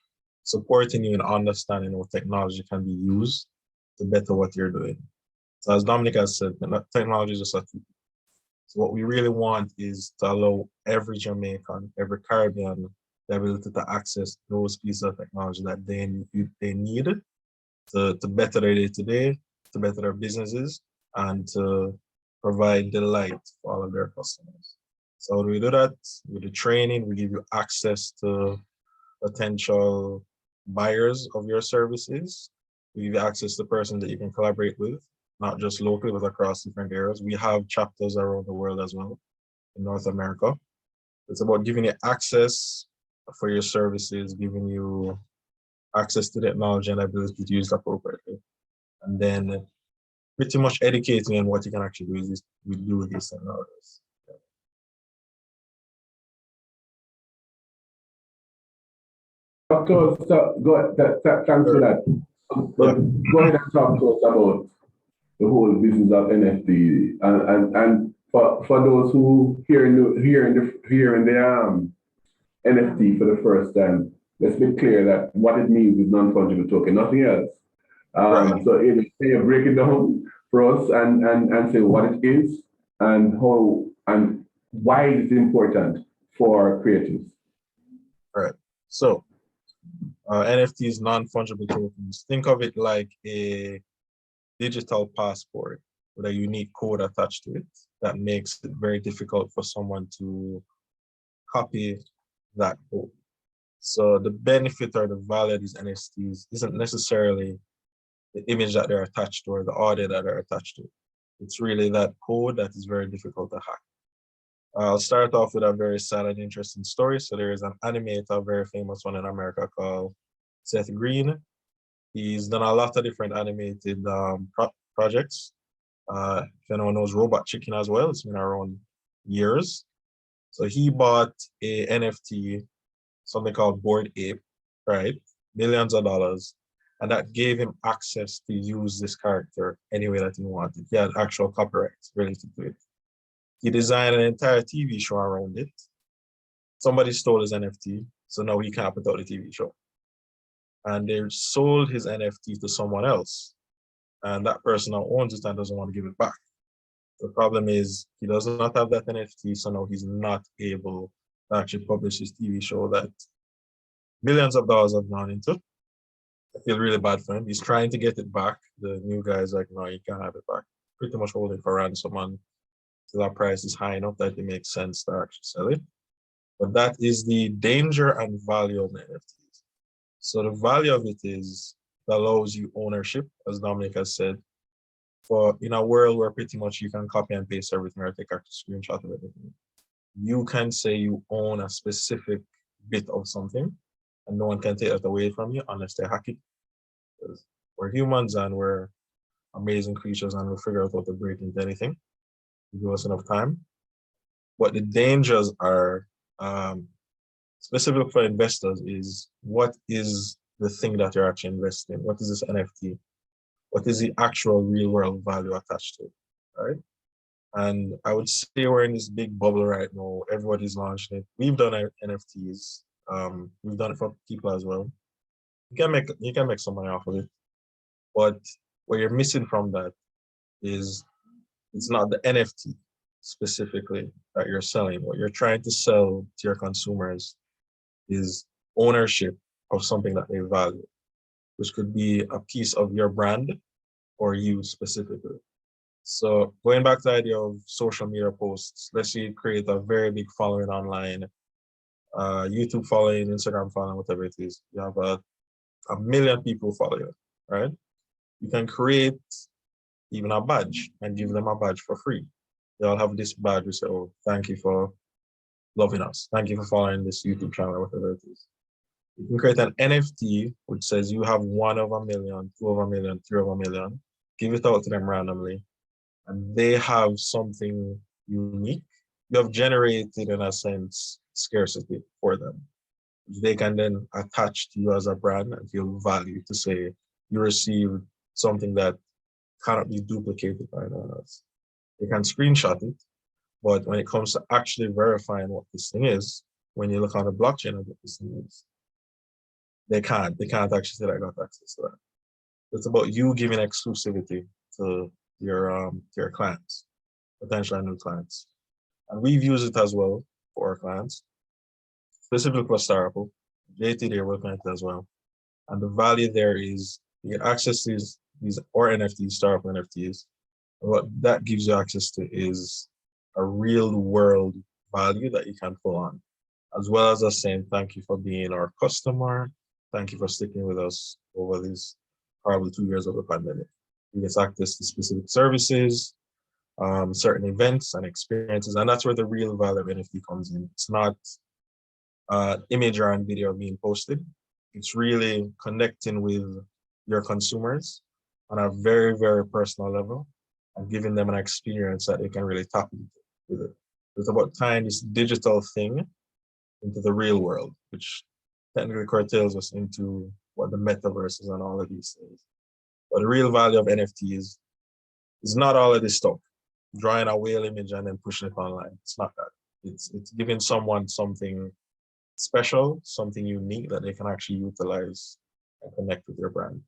supporting you in understanding how technology can be used to better what you're doing. So as Dominic has said, technology is just a tool. So what we really want is to allow every Jamaican, every Caribbean, the ability to access those pieces of technology that they need to better their day-to-day, to better their businesses, and to provide delight for all of their customers. So how do we do that? With the training, we give you access to potential buyers of your services. We give you access to persons that you can collaborate with, not just locally, but across different areas. We have chapters around the world as well, in North America. It's about giving you access for your services, giving you access to technology and ability to use it appropriately. And then pretty much educating on what you can actually do with these technologies. Talk to us, thanks for that. But go ahead and talk to us about the whole business of NFT, and for those who hearing the NFT for the first time, let's be clear that what it means is non-fungible token, nothing else. Right. So can you break it down for us and say what it is and how and why it's important for creatives? Right. So NFTs, non-fungible tokens. Think of it like a digital passport with a unique code attached to it that makes it very difficult for someone to copy that code. So the benefit or the value of these NFTs isn't necessarily the image that they're attached to or the audio that they're attached to. It's really that code that is very difficult to hack. I'll start off with a very sad and interesting story. So there is an animator, a very famous one in America called Seth Green. He's done a lot of different animated projects. If anyone knows Robot Chicken as well, it's been around years. So he bought a NFT, something called Bored Ape, right? Millions of dollars. And that gave him access to use this character any way that he wanted. He had actual copyrights related to it. He designed an entire TV show around it. Somebody stole his NFT, so now he can't put out the TV show. And they sold his NFT to someone else. And that person now owns it and doesn't want to give it back. The problem is he does not have that NFT, so now he's not able to actually publish his TV show that millions of dollars have gone into. I feel really bad for him. He's trying to get it back. The new guy's like, no, you can't have it back. Pretty much holding for ransom until that price is high enough that it makes sense to actually sell it. But that is the danger and value of the NFTs. So the value of it is it allows you ownership, as Dominic has said. For in a world where pretty much you can copy and paste everything or take a screenshot of everything, you can say you own a specific bit of something and no one can take that away from you unless they hack it. Because we're humans and we're amazing creatures and we'll figure out how to break into anything. Give us enough time. What the dangers are, specific for investors, is what is the thing that you're actually investing in? What is this NFT? What is the actual real world value attached to it, right? And I would say we're in this big bubble right now. Everybody's launching it. We've done NFTs. We've done it for people as well. You can make some money off of it. But what you're missing from that is it's not the NFT specifically that you're selling. What you're trying to sell to your consumers is ownership of something that they value, which could be a piece of your brand or you specifically. So going back to the idea of social media posts, let's say you create a very big following online YouTube following, Instagram following, whatever it is. You have a million people follow you, right? You can create even a badge and give them a badge for free. They'll have this badge. We say, oh, thank you for loving us. Thank you for following this YouTube channel, whatever it is. You can create an NFT which says you have 1 of a million, 2 of a million, 3 of a million. Give it out to them randomly, and they have something unique. You have generated, in a sense, scarcity for them. They can then attach to you as a brand and feel value to say you received something that cannot be duplicated by anyone else. They can screenshot it, but when it comes to actually verifying what this thing is, when you look on the blockchain of what this thing is, they can't actually say that I got access to that. It's about you giving exclusivity to your clients, potential new clients. And we've used it as well for our clients, specifically for Starapple. JT, they're working on it as well. And the value there is you get access to these or NFTs, Starapple NFTs. What that gives you access to is a real world value that you can pull on, as well as us saying thank you for being our customer. Thank you for sticking with us over these probably 2 years of the pandemic. You get access to specific services, certain events and experiences, and that's where the real value of NFT comes in. It's not image or video being posted. It's really connecting with your consumers on a very, very personal level and giving them an experience that they can really tap into with it. It's about tying this digital thing into the real world, which technically curtails us into what the metaverse is and all of these things. But the real value of NFTs is not all of this stuff, drawing a whale image and then pushing it online. It's not that. It's giving someone something special, something unique that they can actually utilize and connect with their brand.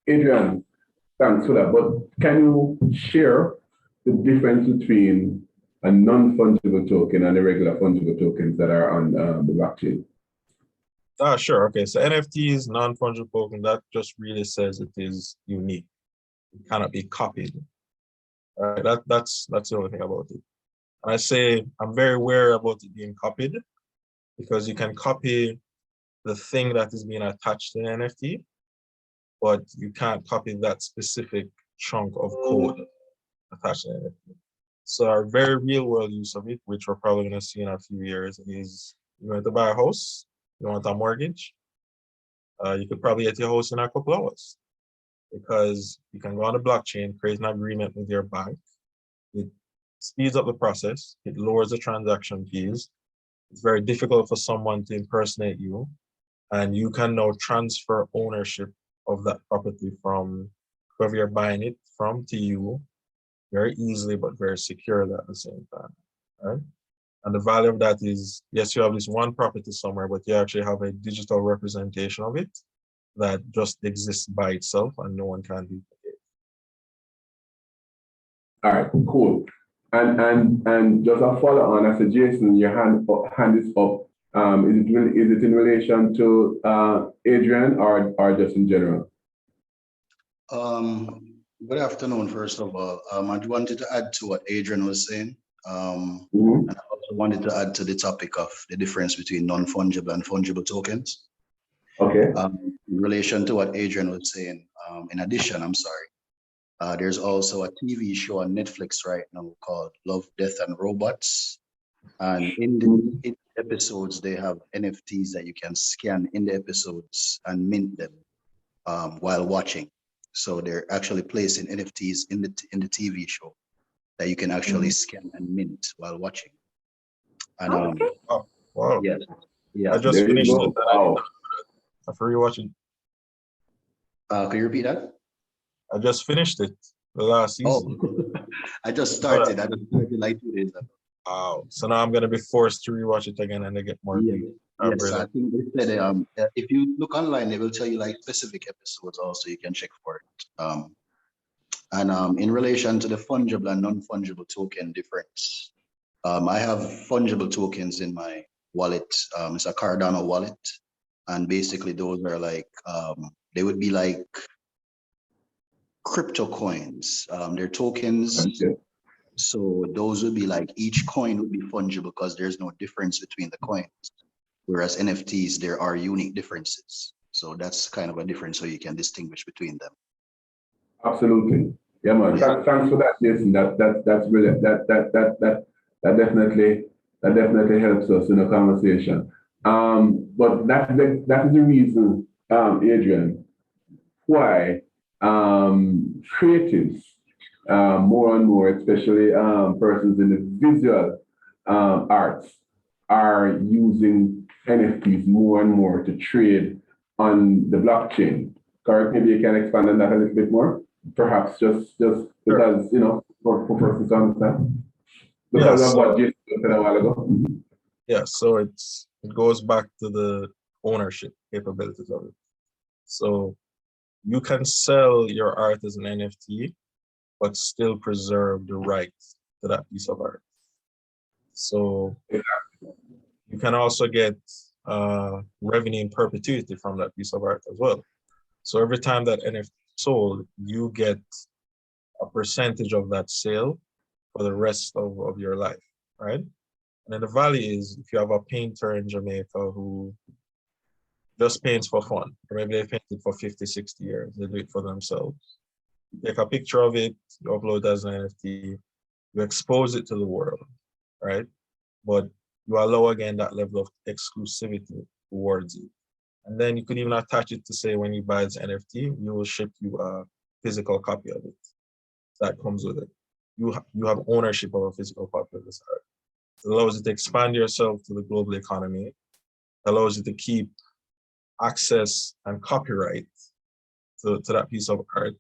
Adrian, thanks for that. But can you share the difference between a non-fungible token and the regular fungible tokens that are on the blockchain? Sure. Okay. So NFTs, non-fungible token, that just really says it is unique. It cannot be copied. All right. That's the only thing about it. And I say I'm very wary about it being copied because you can copy the thing that is being attached to the NFT, but you can't copy that specific chunk of code attached to the NFT. So our very real world use of it, which we're probably going to see in a few years, is you want to buy a house, you want a mortgage, you could probably get your house in a couple hours because you can go on the blockchain, create an agreement with your bank. It speeds up the process. It lowers the transaction fees. It's very difficult for someone to impersonate you. And you can now transfer ownership of that property from whoever you're buying it from to you very easily, but very securely at the same time, right? And the value of that is, yes, you have this one property somewhere, but you actually have a digital representation of it that just exists by itself and no one can duplicate. All right, cool. And just a follow on, I said, Jason, your hand is up. Is it in relation to Adrian or just in general? Good afternoon, first of all. I wanted to add to what Adrian was saying. And I also wanted to add to the topic of the difference between non-fungible and fungible tokens. Okay. In relation to what Adrian was saying, in addition, there's also a TV show on Netflix right now called Love, Death, and Robots. And in the episodes, they have NFTs that you can scan in the episodes and mint them while watching. So they're actually placing NFTs in the TV show that you can actually scan and mint while watching. And Wow. yes, yeah. I just There you finished go. it. Wow. I'm rewatching. Can you repeat that? I just finished it the last season. Oh, I just started. I just started like 2 days ago. Wow. So now I'm gonna be forced to rewatch it again and to get more views. Yes, I think they said if you look online, they will tell you like specific episodes also you can check for it. And in relation to the fungible and non-fungible token difference, I have fungible tokens in my wallet. It's a Cardano wallet, and basically those are like they would be like crypto coins. They're tokens. Okay. So those would be like, each coin would be fungible because there's no difference between the coins. Whereas NFTs, there are unique differences. So that's kind of a difference, so you can distinguish between them. Absolutely. Yeah, man. Thanks for that, Jason. That's brilliant. That definitely helps us in the conversation. But that is the reason, Adrian, why creatives more and more, especially persons in the visual arts, are using NFTs more and more to trade on the blockchain. Correct? Maybe you can expand on that a little bit more. Perhaps just because, you know, for persons to understand. Because of what Jason said a while ago. Yeah, so it goes back to the ownership capabilities of it. So you can sell your art as an NFT, but still preserve the rights to that piece of art. So you can also get revenue in perpetuity from that piece of art as well. So every time that NFT is sold, you get a percentage of that sale for the rest of your life, right? And then the value is, if you have a painter in Jamaica who just paints for fun, or maybe they painted for 50, 60 years, they do it for themselves. You take a picture of it, you upload it as an NFT, you expose it to the world, right? But you allow, again, that level of exclusivity towards it. And then you could even attach it to say, when you buy this NFT, we will ship you a physical copy of it. That comes with it. You have ownership of a physical copy of this art. It allows you to expand yourself to the global economy. It allows you to keep access and copyright to that piece of art,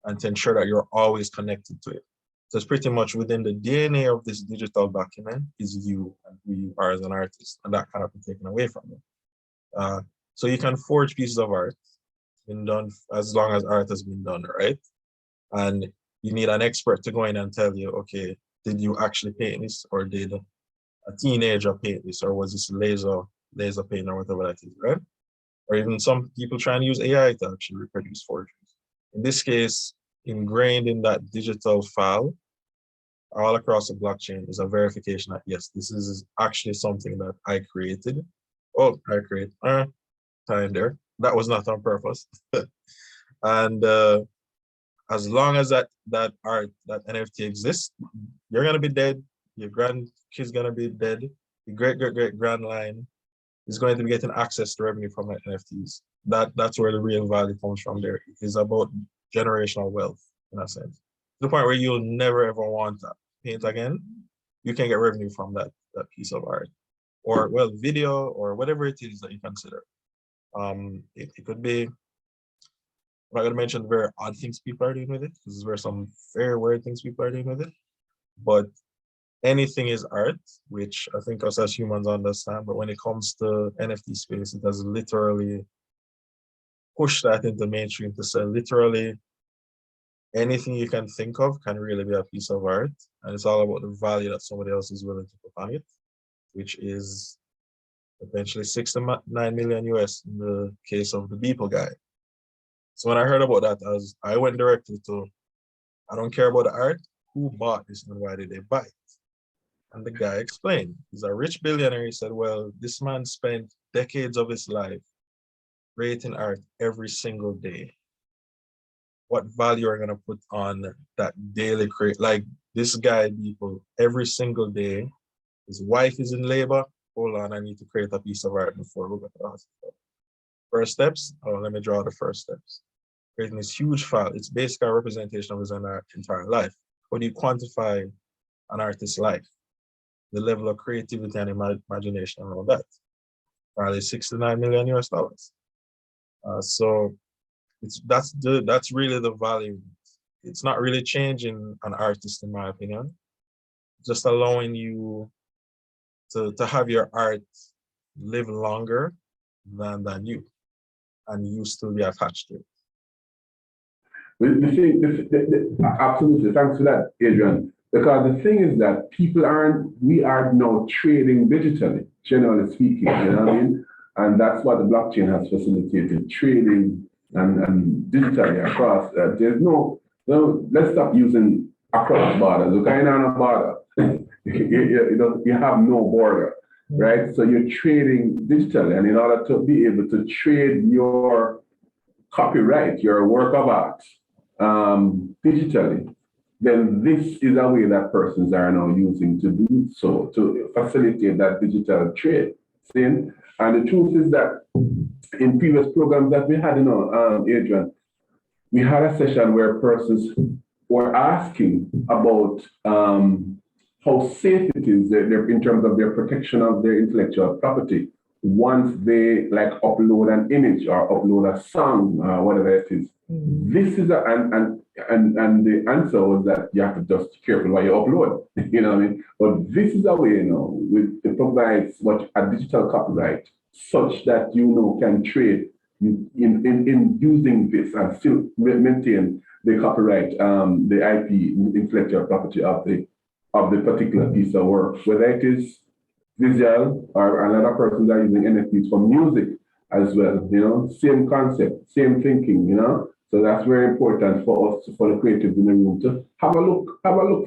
and to ensure that you're always connected to it. So it's pretty much within the DNA of this digital document is you and who you are as an artist, and that cannot be taken away from you. So you can forge pieces of art, been done as long as art has been done, right? And you need an expert to go in and tell you, okay, did you actually paint this, or did a teenager paint this, or was this laser paint, or whatever that is, right? Or even some people trying to use AI to actually reproduce forgeries. In this case, ingrained in that digital file all across the blockchain is a verification that, yes, this is actually something that I created. Oh, I created, time there. That was not on purpose. And as long as that art, that NFT exists, you're gonna be dead. Your grandkid's gonna be dead. Your great-great-great-grand line is going to be getting access to revenue from the NFTs. That's where the real value comes from there. It is about generational wealth, in a sense. To the point where you'll never ever want to paint again. You can get revenue from that piece of art. Or, well, video, or whatever it is that you consider. It could be, I'm not going to mention the very odd things people are doing with it, because there are some very weird things people are doing with it. But anything is art, which I think us as humans understand. But when it comes to NFT space, it has literally pushed that into mainstream to say literally anything you can think of can really be a piece of art. And it's all about the value that somebody else is willing to put on it, which is potentially 69 million US in the case of the Beeple guy. So when I heard about that, I went directly to, I don't care about the art, who bought this and why did they buy it? And the guy explained, he's a rich billionaire. He said, well, this man spent decades of his life creating art every single day. What value are you gonna put on that daily create? Like this guy, people, every single day, his wife is in labor. Hold on, I need to create a piece of art before we go to the hospital. First steps, let me draw the first steps. Creating this huge file, it's basically a representation of his entire life. How do you quantify an artist's life? The level of creativity and imagination and all that. Probably 69 million US dollars. So that's really the value. It's not really changing an artist, in my opinion. Just allowing you to have your art live longer than you, and you still be attached to it. Absolutely, thanks for that, Adrian. Because the thing is that we are now trading digitally, generally speaking, you know what I mean? And that's what the blockchain has facilitated, trading and digitally across. There's no, let's stop using across borders. You're kind on a border. You have no border, right? So you're trading digitally, and in order to be able to trade your copyright, your work of art, digitally, then this is a way that persons are now using to do so, to facilitate that digital trade. See? And the truth is that in previous programs that we had, Adrian, we had a session where persons were asking about how safe it is in terms of their protection of their intellectual property once they like upload an image or upload a song, whatever it is. This is and the answer was that you have to just be careful what you upload. You know what I mean? But this is a way, it provides what a digital copyright such that can trade in using this and still maintain the copyright, the IP, intellectual property of the particular piece of work, whether it is visual or another person are using NFTs for music as well. Same concept, same thinking. So that's very important for us, for the creatives in the room, to have a look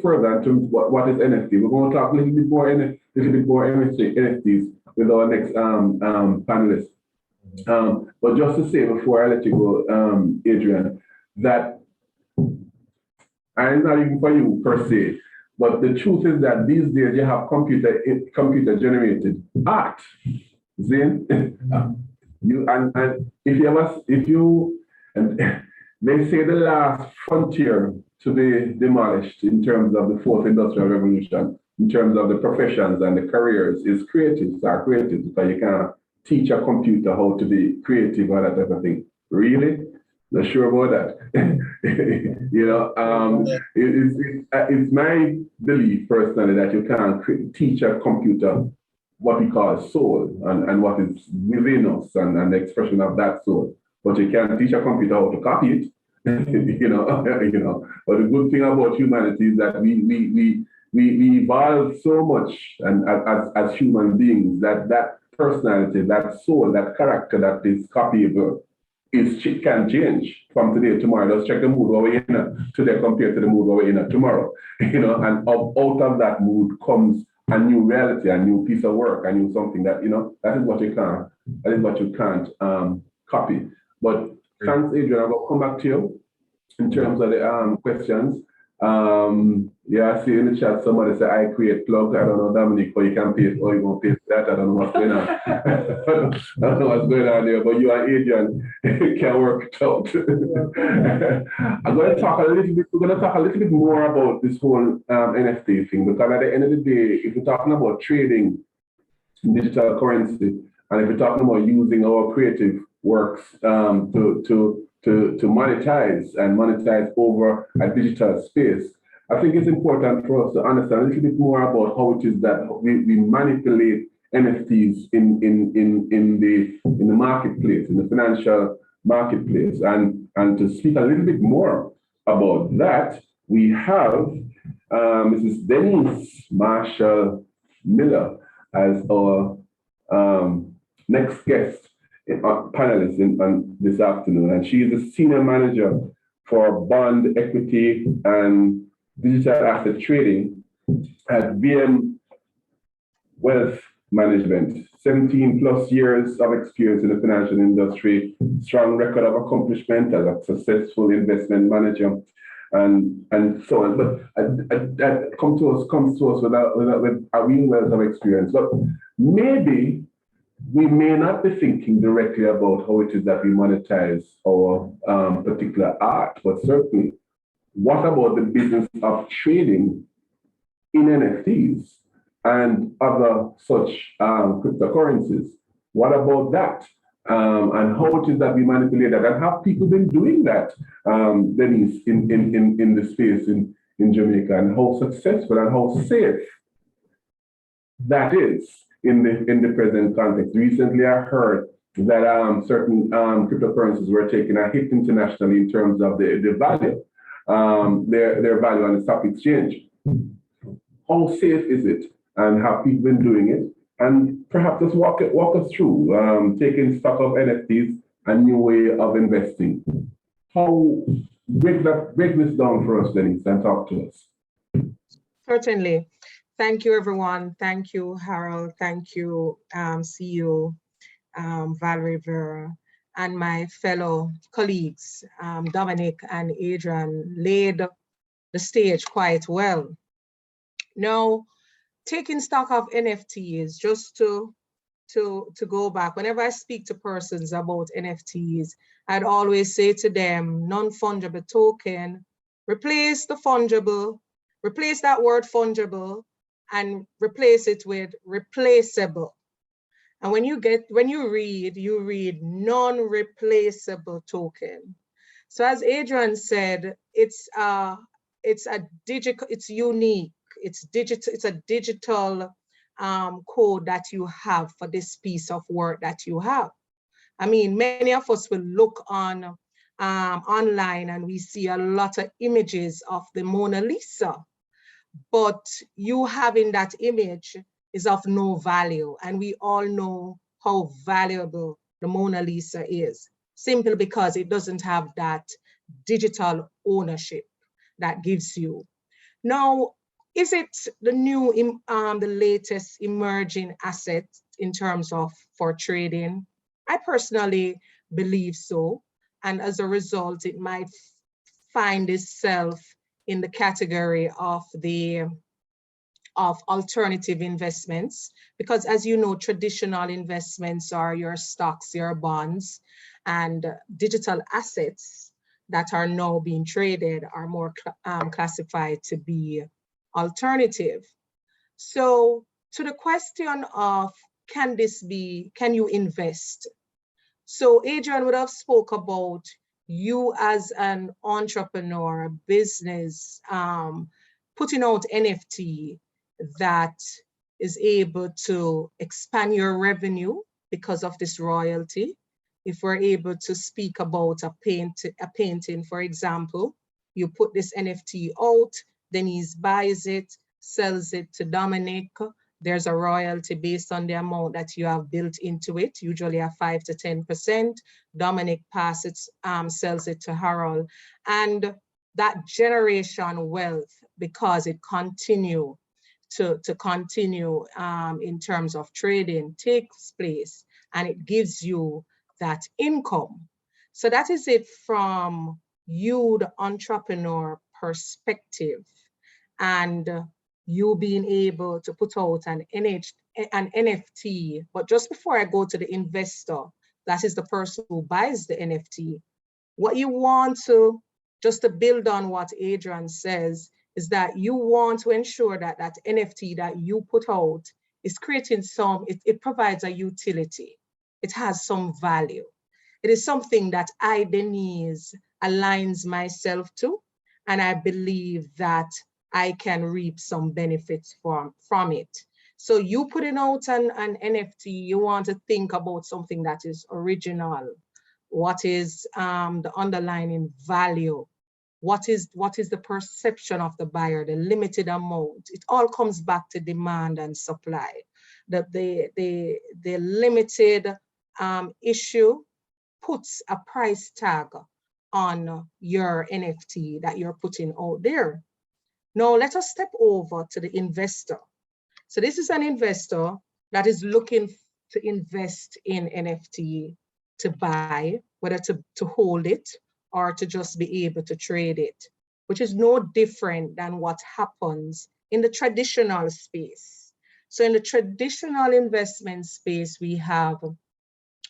further into what is NFT. We're going to talk a little bit more NFTs with our next panelist. But just to say before I let you go, Adrian, that I'm not even for you per se, but the truth is that these days you have computer generated art. Zin, they say the last frontier to be demolished in terms of the fourth industrial revolution, in terms of the professions and the careers, is creatives, because you can't teach a computer how to be creative or that type of thing. Really? Not sure about that. It's my belief personally that you can't teach a computer what we call soul and what is within us and the expression of that soul. But you can teach a computer how to copy it. But the good thing about humanity is that we evolve so much and as human beings that personality, that soul, that character that is copyable can change from today to tomorrow. Let's check the mood where we're in today compared to the mood where we're in tomorrow. And out of that mood comes a new reality, a new piece of work, a new something that that is what you can't copy. But thanks, Adrian. I will come back to you in terms of the questions. I see in the chat somebody say I create plug. I don't know, Dominic, or you can paste or you won't paste that. I don't know what's going on. I don't know what's going on there, but you and Adrian can work it out. We're going to talk a little bit more about this whole NFT thing, because at the end of the day, if we're talking about trading digital currency, and if we're talking about using our creative works to monetize over a digital space, I think it's important for us to understand a little bit more about how it is that we manipulate NFTs in the marketplace, in the financial marketplace. And to speak a little bit more about that, we have Mrs. Denise Marshall Miller as our next guest panelist this afternoon, and she is the senior manager for bond equity and digital asset trading at BM Wealth Management. 17 plus years of experience in the financial industry, strong record of accomplishment as a successful investment manager, and so on. But that comes to us with a real wealth of experience. But maybe we may not be thinking directly about how it is that we monetize our particular art, but certainly, what about the business of trading in NFTs and other such cryptocurrencies? What about that? And how it is that we manipulate that? And have people been doing that, Denise, in the space in Jamaica, and how successful and how safe that is in the present context? Recently, I heard that certain cryptocurrencies were taking a hit internationally in terms of the value, their value on the stock exchange. How safe is it, and have people been doing it? And perhaps just walk us through taking stock of NFTs, a new way of investing. How break this down for us, Denise, and talk to us. Certainly. Thank you, everyone. Thank you, Harold. Thank you, CEO Valerie Vera, and my fellow colleagues, Dominic and Adrian, laid the stage quite well. Now, taking stock of NFTs, just to go back, whenever I speak to persons about NFTs, I'd always say to them, non-fungible token, replace the fungible, replace that word fungible and replace it with replaceable. And when you read non-replaceable token. So as Adrian said, it's unique. It's a digital code that you have for this piece of work that you have. I mean, many of us will look on online and we see a lot of images of the Mona Lisa, but you having that image is of no value. And we all know how valuable the Mona Lisa is, simply because it doesn't have that digital ownership that gives you. Now, is it the the latest emerging asset in terms of for trading? I personally believe so. And as a result, it might find itself in the category of alternative investments, because as you know, traditional investments are your stocks, your bonds, and digital assets that are now being traded are more classified to be alternative. So to the question of can you invest? So Adrian would have spoke about you as an entrepreneur, business, putting out NFT that is able to expand your revenue because of this royalty. If we're able to speak about a painting, for example, you put this NFT out, Denise buys it, sells it to Dominic. There's a royalty based on the amount that you have built into it, usually a 5 to 10%. Dominic sells it to Harold. And that generation wealth, because it continue to continue in terms of trading, takes place, and it gives you that income. So that is it from you, the entrepreneur perspective, and you being able to put out an NFT. But just before I go to the investor, that is the person who buys the NFT, what you want to, just to build on what Adrian says, is that you want to ensure that that NFT that you put out is creating it provides a utility. It has some value. It is something that I, Denise, aligns myself to, and I believe that I can reap some benefits from it. So you putting out an NFT, you want to think about something that is original. What is the underlying value? What is the perception of the buyer, the limited amount? It all comes back to demand and supply. The limited issue puts a price tag on your NFT that you're putting out there. Now let us step over to the investor. So this is an investor that is looking to invest in NFT, to buy, whether to hold it or to just be able to trade it, which is no different than what happens in the traditional space. So in the traditional investment space, we have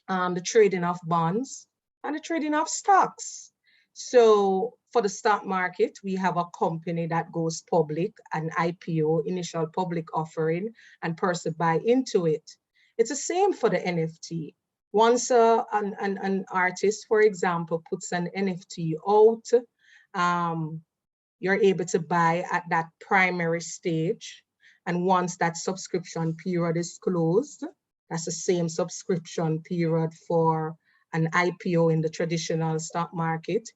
the trading of bonds and the trading of stocks. So for the stock market, we have a company that goes public, an IPO, initial public offering, and person buy into it. It's the same for the NFT. Once an artist, for example, puts an NFT out, you're able to buy at that primary stage. And once that subscription period is closed, that's the same subscription period for an IPO in the traditional stock market.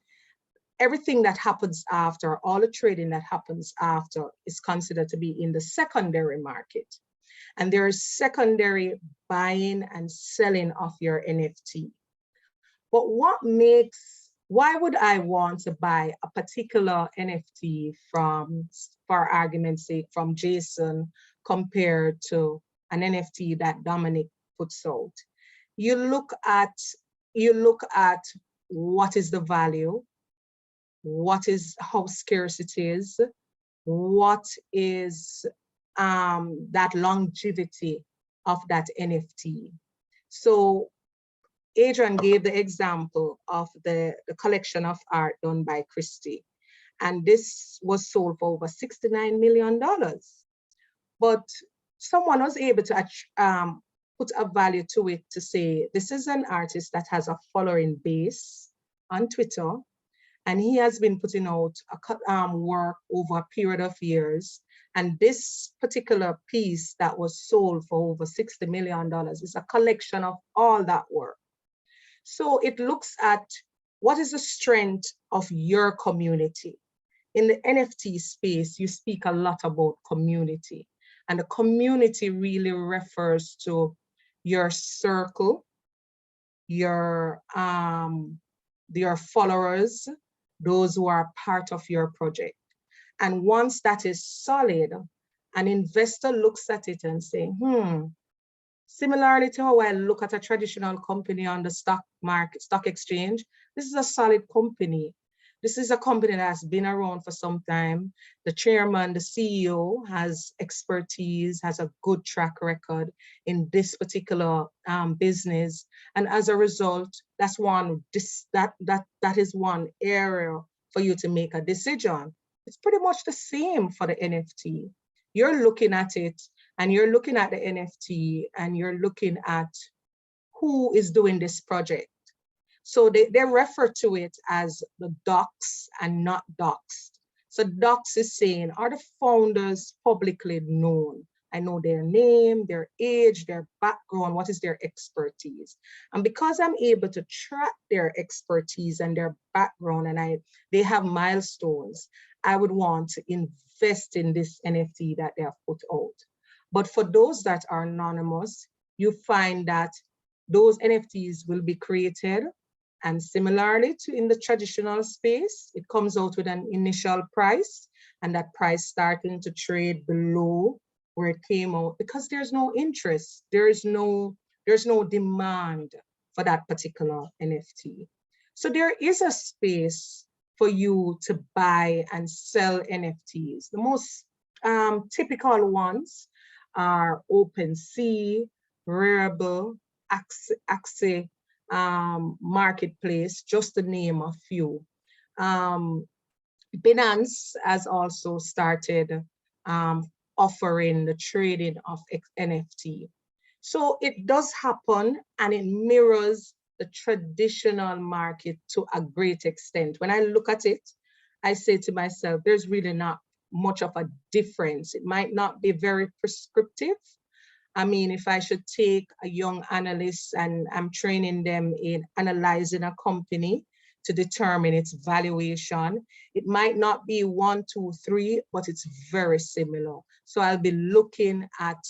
Everything that happens after, all the trading that happens after, is considered to be in the secondary market. And there is secondary buying and selling of your NFT. But what makes Why would I want to buy a particular NFT from, for argument's sake, from Jason compared to an NFT that Dominic puts out? You look at what is the value, how scarce it is, what is that longevity of that NFT. So Adrian gave the example of the collection of art done by Christie, and this was sold for over $69 million. But someone was able to put a value to it to say, this is an artist that has a following base on Twitter, and he has been putting out work over a period of years. And this particular piece that was sold for over $60 million is a collection of all that work. So it looks at what is the strength of your community. In the NFT space, you speak a lot about community, and the community really refers to your circle, your followers, those who are part of your project. And once that is solid, an investor looks at it and say, similarly to how I look at a traditional company on the stock exchange, this is a solid company. This is a company that has been around for some time. The chairman, the CEO has expertise, has a good track record in this particular business. And as a result, that is one area for you to make a decision. It's pretty much the same for the NFT. You're looking at it, and you're looking at the NFT, and you're looking at who is doing this project. So they refer to it as the docs and not doxed. So docs is saying, are the founders publicly known? I know their name, their age, their background, what is their expertise? And because I'm able to track their expertise and their background, and they have milestones, I would want to invest in this NFT that they have put out. But for those that are anonymous, you find that those NFTs will be created, and similarly to in the traditional space, it comes out with an initial price, and that price starting to trade below where it came out because there's no interest, there's no demand for that particular NFT. So there is a space for you to buy and sell NFTs. The most typical ones are OpenSea, Rarible, Axie Marketplace, just to name a few. Binance has also started offering the trading of NFT. So it does happen, and it mirrors the traditional market to a great extent. When I look at it, I say to myself, there's really not much of a difference. It might not be very prescriptive. I mean, if I should take a young analyst and I'm training them in analyzing a company to determine its valuation, it might not be 1, 2, 3, but it's very similar. So I'll be looking at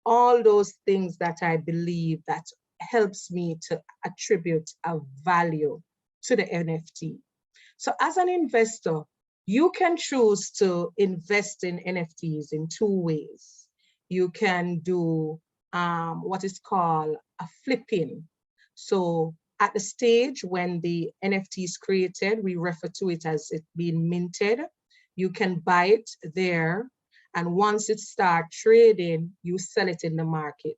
all those things that I believe that helps me to attribute a value to the NFT. So as an investor, you can choose to invest in NFTs in 2 ways. You can do what is called a flipping. So at the stage when the NFT is created, we refer to it as it being minted. You can buy it there, and once it starts trading, you sell it in the market.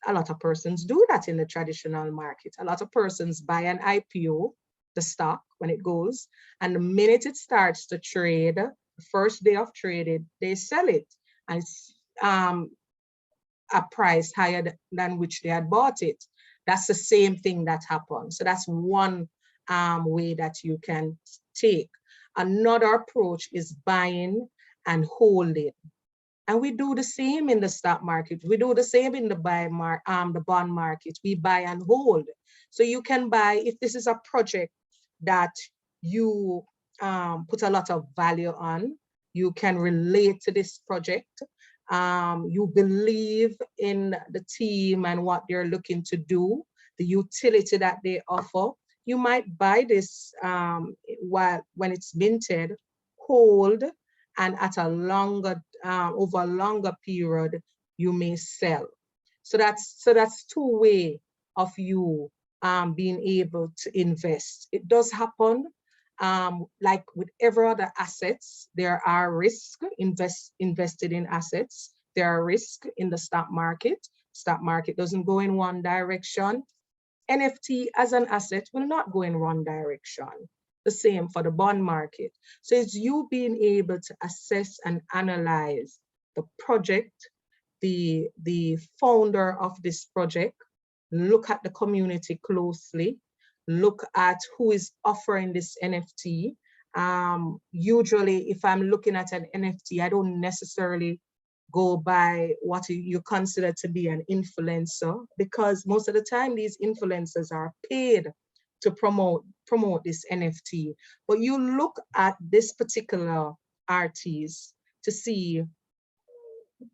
A lot of persons do that in the traditional market. A lot of persons buy an IPO, the stock, when it goes, and the minute it starts to trade, the first day of trading, they sell it, and it's a price higher than which they had bought it. That's the same thing that happens. So that's one way that you can take. Another approach is buying and holding. And we do the same in the stock market. We do the same in the bond market. We buy and hold. So you can buy, if this is a project that you put a lot of value on, you can relate to this project. You believe in the team and what they're looking to do, the utility that they offer. you might buy this when it's minted, hold, and at a longer, over a longer period, you may sell. So that's two way of you being able to invest. It does happen. Like with every other assets, there are risks invested in assets. There are risks in the stock market. Stock market doesn't go in one direction. NFT as an asset will not go in one direction. The same for the bond market. So it's you being able to assess and analyze the project, the founder of this project, look at the community closely, look at who is offering this NFT. Usually, if I'm looking at an NFT, I don't necessarily go by what you consider to be an influencer, because most of the time these influencers are paid to promote this NFT. But you look at this particular artist to see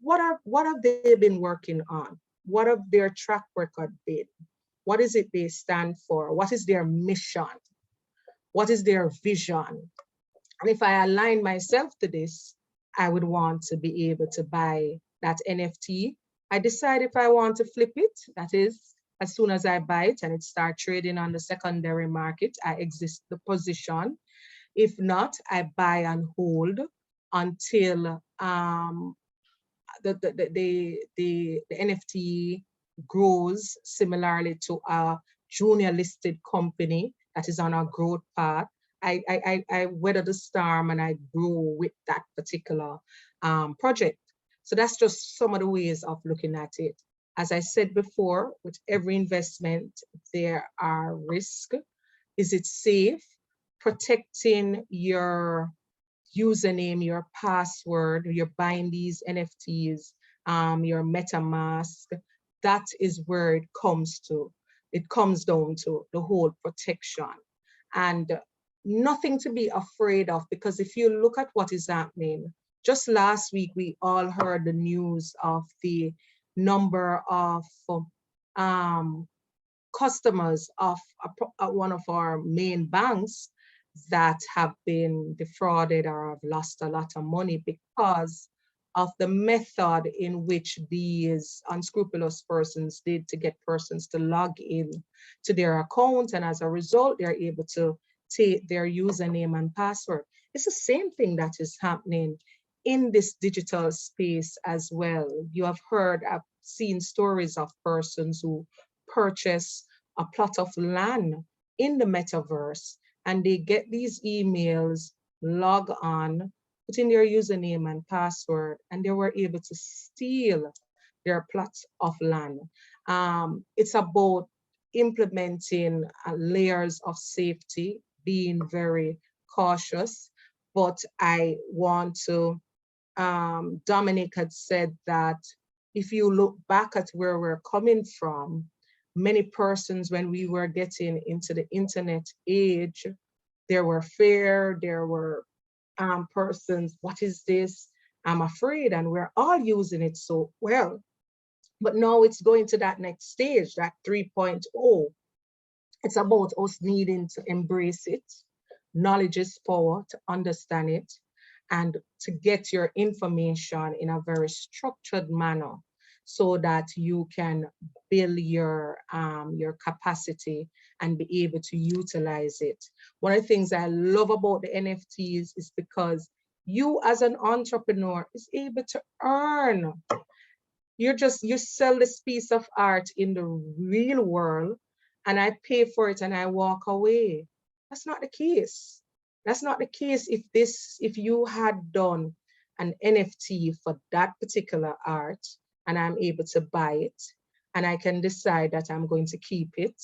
what have they been working on? What have their track record been? What is it they stand for? What is their mission? What is their vision? And if I align myself to this, I would want to be able to buy that NFT. I decide if I want to flip it, that is, as soon as I buy it and it starts trading on the secondary market, I exit the position. If not, I buy and hold until the NFT grows similarly to a junior listed company that is on a growth path. I weather the storm and I grow with that particular project. So that's just some of the ways of looking at it. As I said before, with every investment, there are risks. Is it safe? Protecting your username, your password, you're buying these NFTs, your MetaMask, that is where it comes to. It comes down to the whole protection. And nothing to be afraid of, because if you look at what is happening, just last week, we all heard the news of the number of customers of one of our main banks that have been defrauded or have lost a lot of money because of the method in which these unscrupulous persons did to get persons to log in to their account. And as a result, they're able to take their username and password. It's the same thing that is happening in this digital space as well. You have heard, I've seen stories of persons who purchase a plot of land in the metaverse, and they get these emails, log on, put in their username and password, and they were able to steal their plots of land. It's about implementing layers of safety, being very cautious. But I want to, Dominic had said that if you look back at where we're coming from, many persons, when we were getting into the internet age, there were fear, there were persons, what is this? I'm afraid, and we're all using it so well. But now it's going to that next stage, that 3.0. It's about us needing to embrace it. Knowledge is power, to understand it, and to get your information in a very structured manner so that you can build your capacity and be able to utilize it. One of the things I love about the NFTs is because you as an entrepreneur is able to earn. You sell this piece of art in the real world and I pay for it and I walk away. That's not the case. That's not the case if you had done an NFT for that particular art and I'm able to buy it and I can decide that I'm going to keep it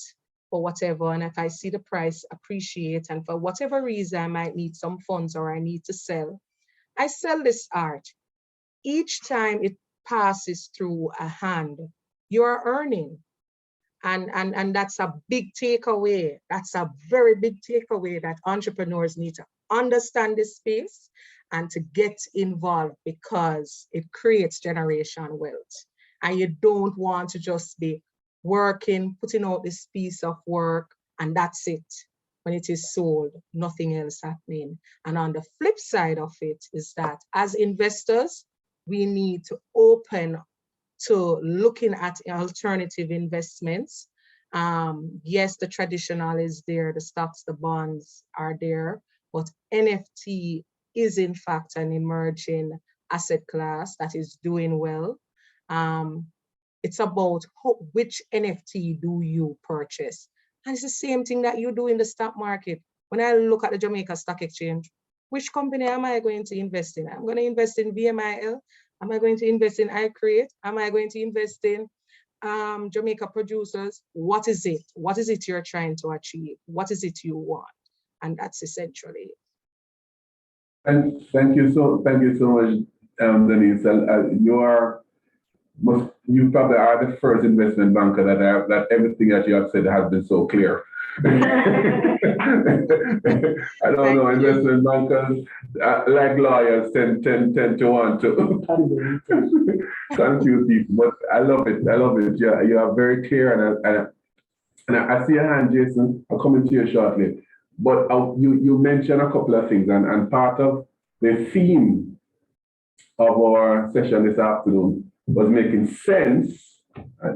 or whatever. And if I see the price appreciate and for whatever reason I might need some funds or I need to sell, I sell this art. Each time it passes through a hand, you're earning. And that's a big takeaway. That's a very big takeaway that entrepreneurs need to understand this space and to get involved because it creates generational wealth. And you don't want to just be working, putting out this piece of work, and that's it. When it is sold, nothing else happening. And on the flip side of it is that as investors, we need to open to looking at alternative investments. Yes, the traditional is there, the stocks, the bonds are there, but NFT is in fact an emerging asset class that is doing well. It's about which NFT do you purchase? And it's the same thing that you do in the stock market. When I look at the Jamaica Stock Exchange, which company am I going to invest in? I'm going to invest in VMIL. Am I going to invest in iCreate? Am I going to invest in Jamaica Producers? What is it? What is it you're trying to achieve? What is it you want? And that's essentially it. And thank you so much, Denise. You probably are the first investment banker that everything that you have said has been so clear. I don't know, investment bankers, like lawyers, tend to want to confuse people, but I love it. You are very clear, and I see your hand, Jason. I'll come to you shortly. But you mentioned a couple of things, and part of the theme of our session this afternoon was making sense.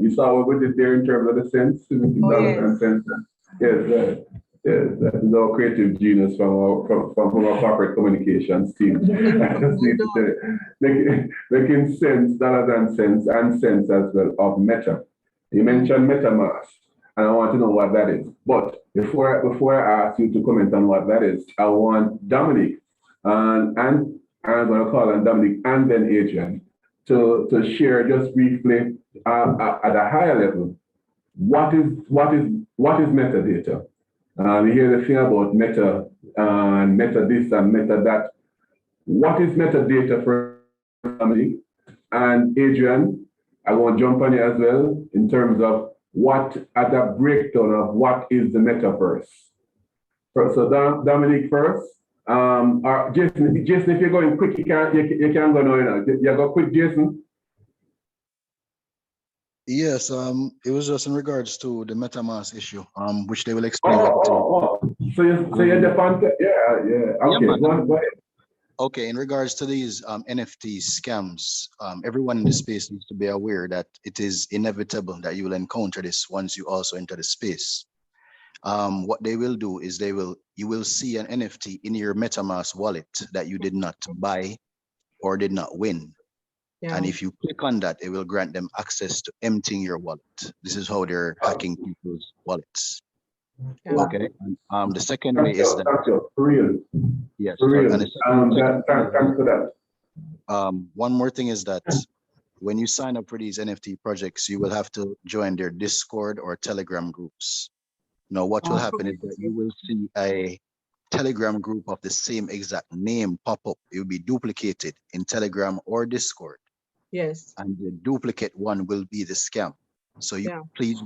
You saw what we did there in terms of the sense, and sense. Yes, that is our creative genius from our corporate communications team. Making sense, dollar than sense, and sense as well of meta. You mentioned MetaMask, and I want to know what that is. But before I ask you to comment on what that is, I want Dominic, and I'm going to call on Dominic and then Adrian to share just briefly at a higher level what is metadata. We hear the thing about meta and meta this and meta that. What is metadata for Dominic? And Adrian, I want to jump on you as well in terms of what at a breakdown of what is the metaverse. So Dominic first. Or Jason, if you're going quick, you can go now. You go quick, Jason. Yes, it was just in regards to the MetaMask issue, which they will explain. So you're the fun. Yeah. Okay, go ahead. Okay, in regards to these NFT scams, everyone in the space needs to be aware that it is inevitable that you will encounter this once you also enter the space. What they will do is you will see an NFT in your MetaMask wallet that you did not buy or did not win. Yeah. And if you click on that, it will grant them access to emptying your wallet. This is how they're hacking people's wallets. Yeah. Okay. The second way is that. For real. Yes. For real. And thanks for that. One more thing is that when you sign up for these NFT projects, you will have to join their Discord or Telegram groups. Now, what will happen is that you will see a Telegram group of the same exact name pop up. It will be duplicated in Telegram or Discord. Yes. And the duplicate one will be the scam. So please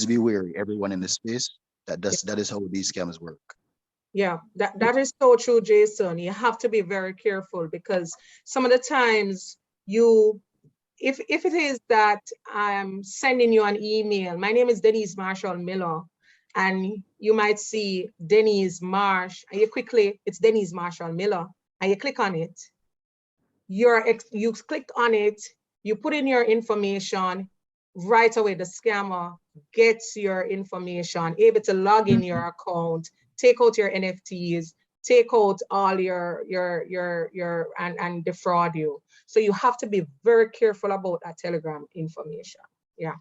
be wary, everyone in the space. That is how these scams work. Yeah, that is so true, Jason. You have to be very careful because some of the times if it is that I'm sending you an email, my name is Denise Marshall Miller, and you might see Denise Marsh, and it's Denise Marshall Miller, and you click on it. You click on it, you put in your information, right away the scammer gets your information, able to log in your account, take out your NFTs, take out all your and defraud you. So you have to be very careful about that Telegram information. Yeah.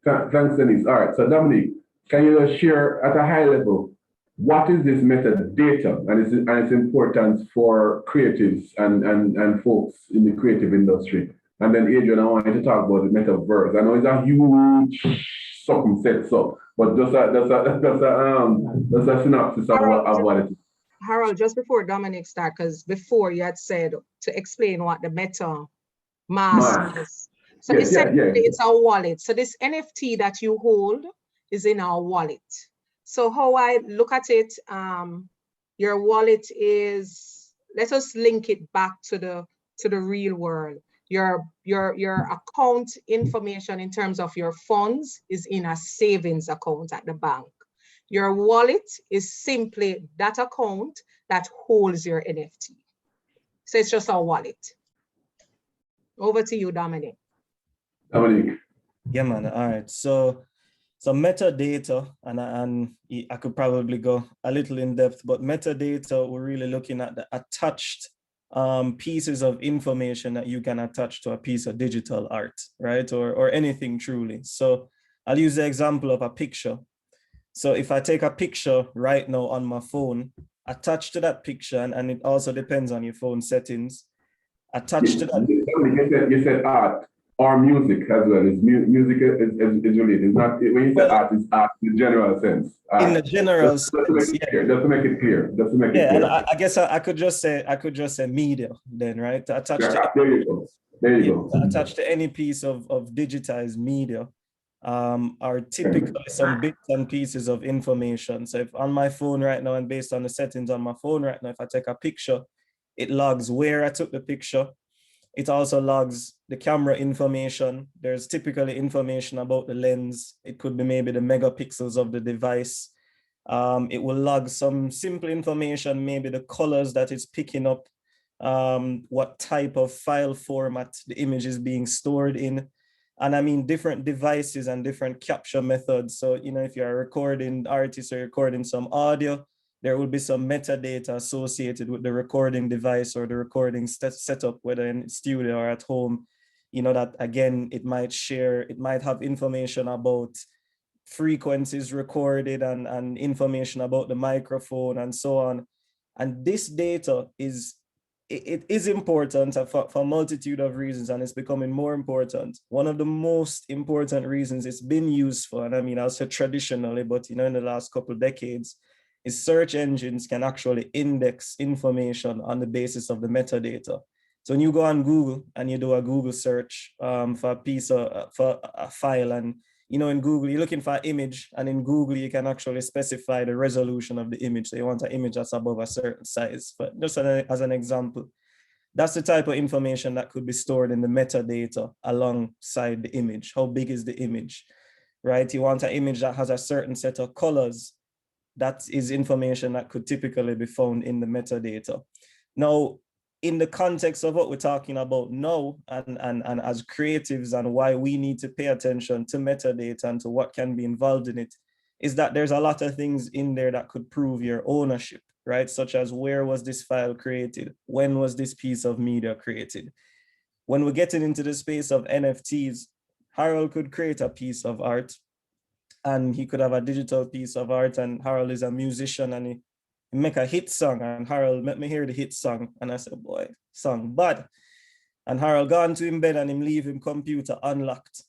Thanks, Denise. All right, so Dominic, can you share at a high level what is this metadata and its importance for creatives and folks in the creative industry? And then Adrian, I want you to talk about the metaverse. I know it's a huge something set so, but just a synopsis of what it is. Harold, just before Dominic starts, because before you had said to explain what the MetaMask is. So essentially it's our wallet. So this NFT that you hold is in our wallet. So how I look at it, your wallet is, let us link it back to the real world. Your account information in terms of your funds is in a savings account at the bank. Your wallet is simply that account that holds your NFT. So it's just a wallet. Over to you, Dominic. Dominic. Yeah, man. All right. So metadata, and I could probably go a little in depth, but metadata, we're really looking at the attached pieces of information that you can attach to a piece of digital art, right? Or anything truly. So I'll use the example of a picture. So if I take a picture right now on my phone, attached to that picture, and it also depends on your phone settings, attached to that. You said art or music as well. Music is related. It's not, when you say art, it's art in the general sense. In the general sense, just to make it clear. And I guess I could just say media then, right? Attached to there you go. Attached to any piece of digitized media are typically some bits and pieces of information. So if on my phone right now, and based on the settings on my phone right now, if I take a picture, it logs where I took the picture. It also logs the camera information. There's typically information about the lens. It could be maybe the megapixels of the device. It will log some simple information, maybe the colors that it's picking up, what type of file format the image is being stored in. And I mean, different devices and different capture methods. So, if you're a recording artist or recording some audio, there will be some metadata associated with the recording device or the recording setup, whether in studio or at home, that again, it might have information about frequencies recorded and information about the microphone and so on. And this data is important for a multitude of reasons, and it's becoming more important. One of the most important reasons it's been used for, and I mean, I'll say traditionally, but in the last couple of decades, is search engines can actually index information on the basis of the metadata. So when you go on Google and you do a Google search for a file, and in Google, you're looking for an image, and in Google, you can actually specify the resolution of the image. So you want an image that's above a certain size. But just as an example, that's the type of information that could be stored in the metadata alongside the image. How big is the image, right? You want an image that has a certain set of colors. That is information that could typically be found in the metadata. Now, in the context of what we're talking about now, and as creatives, and why we need to pay attention to metadata and to what can be involved in it, is that there's a lot of things in there that could prove your ownership, right? Such as, where was this file created? When was this piece of media created? When we're getting into the space of NFTs, Harold could create a piece of art, and he could have a digital piece of art, and Harold is a musician, and he make a hit song, and Harold, let me hear the hit song. And I said, boy, song bad. And Harold gone to him bed, and him leave him computer unlocked.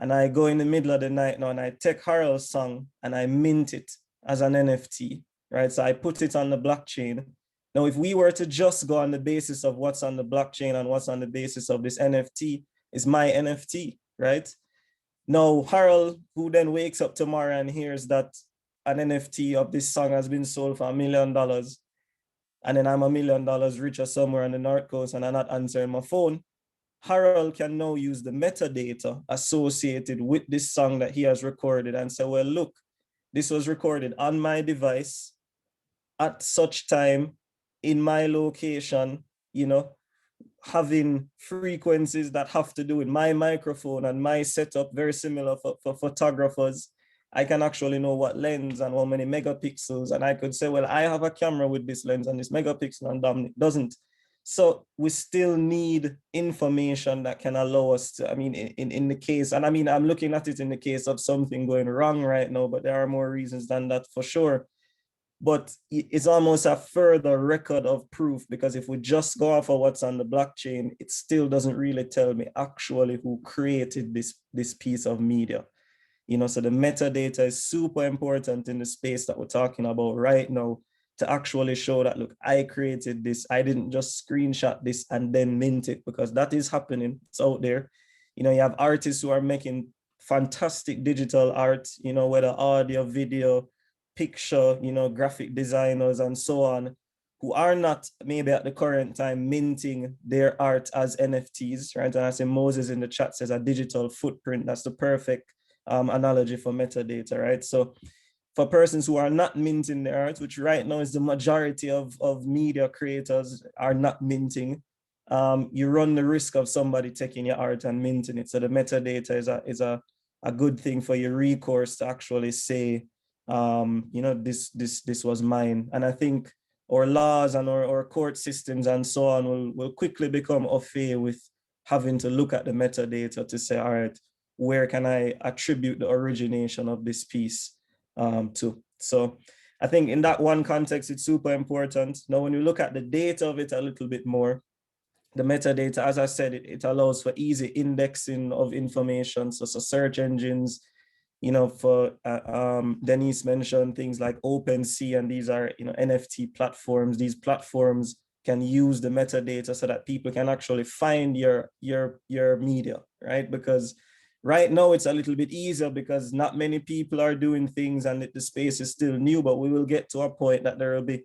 And I go in the middle of the night now, and I take Harold's song and I mint it as an NFT, right? So I put it on the blockchain. Now, if we were to just go on the basis of what's on the blockchain and what's on the basis of this NFT, is my NFT, right? Now, Harold, who then wakes up tomorrow and hears that an NFT of this song has been sold for $1 million, and then I'm $1 million richer somewhere on the North Coast and I'm not answering my phone, Harold can now use the metadata associated with this song that he has recorded and say, well, look, this was recorded on my device at such time in my location, having frequencies that have to do with my microphone and my setup, very similar for photographers. I can actually know what lens and how many megapixels, and I could say, well, I have a camera with this lens and this megapixel, and Dominic doesn't. So we still need information that can allow us to, I mean, in the case, and I mean, I'm looking at it in the case of something going wrong right now, but there are more reasons than that for sure. But it's almost a further record of proof, because if we just go off of what's on the blockchain, it still doesn't really tell me actually who created this piece of media. So the metadata is super important in the space that we're talking about right now, to actually show that, look, I created this. I didn't just screenshot this and then mint it, because that is happening. It's out there. You have artists who are making fantastic digital art, whether audio, video, picture, graphic designers and so on, who are not maybe at the current time minting their art as NFTs, right? And I see Moses in the chat says a digital footprint. That's the perfect analogy for metadata, right? So for persons who are not minting their art, which right now is the majority of media creators are not minting, you run the risk of somebody taking your art and minting it. So the metadata is a good thing for your recourse to actually say, you know, this was mine. And I think our laws and our court systems and so on will quickly become au fait with having to look at the metadata to say, all right, where can I attribute the origination of this piece to? So I think in that one context, it's super important. Now, when you look at the data of it a little bit more, the metadata, as I said, it allows for easy indexing of information. So search engines, you know, for Denise mentioned things like OpenSea, and these are, you know, NFT platforms. These platforms can use the metadata so that people can actually find your media, right? Because right now it's a little bit easier because not many people are doing things and the space is still new, but we will get to a point that there will be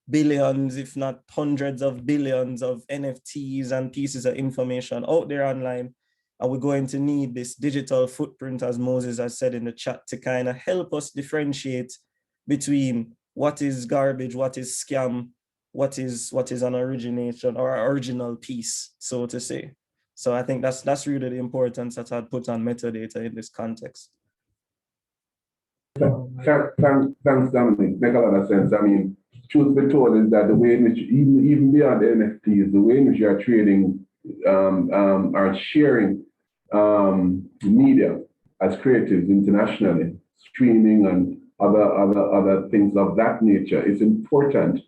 billions, if not hundreds of billions of NFTs and pieces of information out there online. And we're going to need this digital footprint, as Moses has said in the chat, to kind of help us differentiate between what is garbage, what is scam, what is an origination or original piece, so to say. So I think that's really the importance that I'd put on metadata in this context. Thanks, Dominic. Make a lot of sense. I mean, truth be told is that the way in which, even beyond the NFTs, the way in which you are trading are sharing media as creatives internationally, streaming and other things of that nature, it's important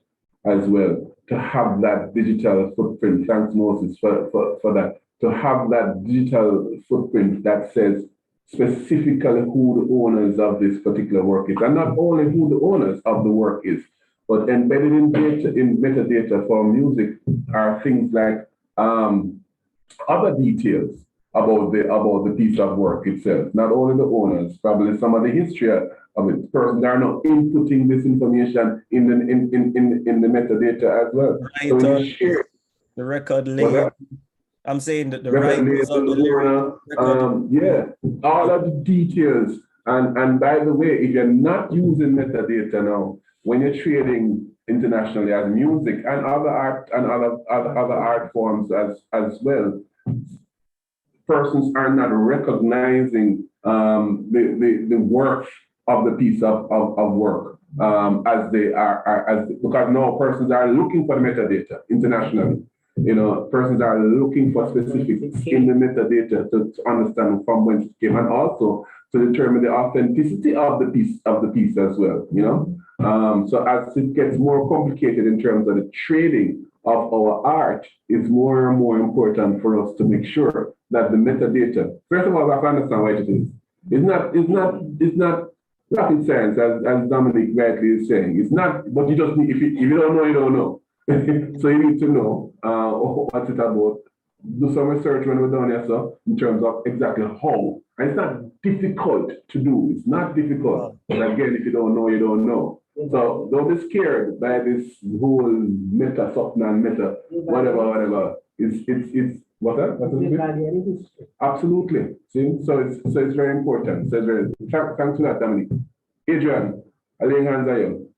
as well to have that digital footprint. Thanks, Moses, for that. To have that digital footprint that says specifically who the owners of this particular work is, and not only who the owners of the work is, but embedded in data, in metadata for music are things like other details about the piece of work itself. Not only the owners, probably some of the history of it. Persons are now inputting this information in the metadata as well. Right, So when you share the record label. I'm saying that the record writers of the lyric, yeah, all of the details. And by the way, if you're not using metadata now, when you're trading internationally as music and other art and other art forms as well, persons are not recognizing the worth of the piece of work as they are because now persons are looking for the metadata internationally. You know, persons are looking for specifics in the metadata to understand from whence it came, and also to determine the authenticity of the piece as well. You know, so as it gets more complicated in terms of the trading of our art, it's more and more important for us to make sure that the metadata. First of all, we have to understand what it is. It's not rocket science, as Dominic rightly is saying. It's not, but you just need, if you don't know, you don't know. So you need to know what's it about. Do some research when we're done here, so in terms of exactly how. And it's not difficult to do. It's not difficult. But again, if you don't know, you don't know. So don't be scared by this whole meta something and meta whatever. It's what that? What is it? Absolutely. See, so it's very important. So it's very thanks for that, Dominic. Adrian, I'll lay hands on you.